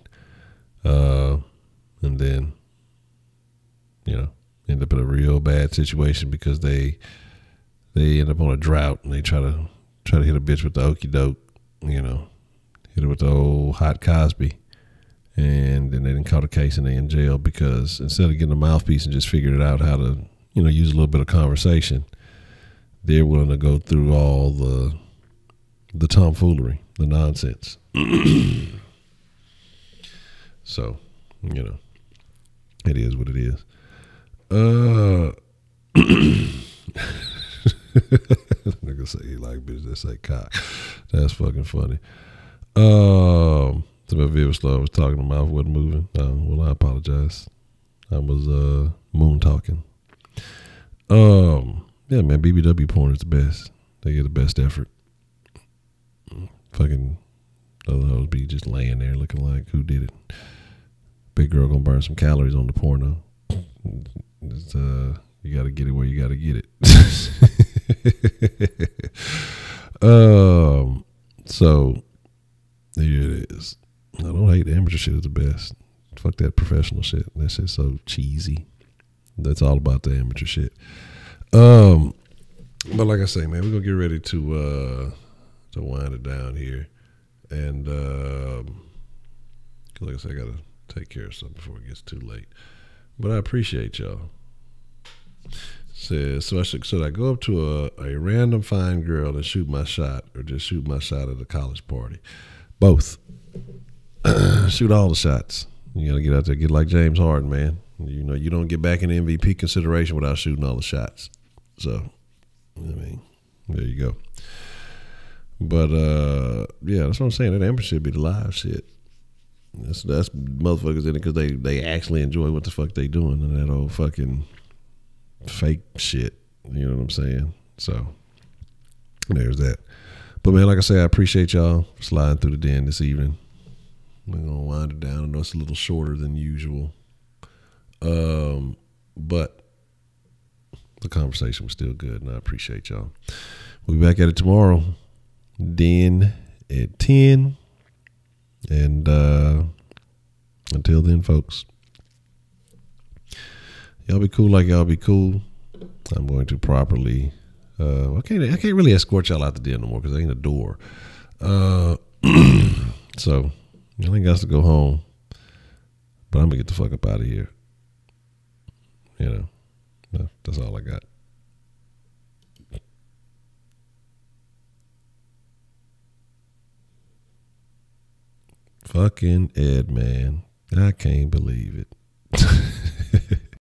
A: And then, you know, end up in a real bad situation because they end up on a drought and they try to hit a bitch with the okie doke, you know, hit her with the old hot Cosby. And then they didn't caught a case and they in jail because instead of getting a mouthpiece and just figured out how to, you know, use a little bit of conversation, they're willing to go through all the tomfoolery, the nonsense. So, you know, it is what it is. Nigga say he like bitch that say cock. That's fucking funny. So my video was slow. I was talking, my mouth wasn't moving. Well, I apologize. I was moon talking. Yeah, man, BBW porn is the best. They get the best effort. Fucking other hoes be just laying there looking like, who did it? Big girl gonna burn some calories on the porno. It's, you gotta get it where you gotta get it. So here it is. I don't hate the amateur shit. Is the best. Fuck that professional shit. That shit's so cheesy. That's all about the amateur shit. But like I say, man, we're gonna get ready to wind it down here, and cause like I said, I gotta take care of something before it gets too late. But I appreciate y'all. Says, so should I go up to a random fine girl and shoot my shot, or just shoot my shot at a college party? Both. Shoot all the shots. You gotta get out there, get like James Harden, man. You know, you don't get back in MVP consideration without shooting all the shots. So, I mean, there you go. But yeah, that's what I'm saying. That amateur should be the live shit. That's motherfuckers in it because they actually enjoy what the fuck they doing and that old fucking fake shit. You know what I'm saying? So there's that. But man, like I say, I appreciate y'all sliding through the den this evening. We're gonna wind it down. I know it's a little shorter than usual, but the conversation was still good, and I appreciate y'all. We'll be back at it tomorrow. Den at 10. And until then, folks, y'all be cool like y'all be cool. I'm going to properly. I can't really escort y'all out the den no more because there ain't a door. So y'all ain't got to go home. But I'm gonna get the fuck up out of here. You know, that's all I got. Fucking Ed, man. I can't believe it.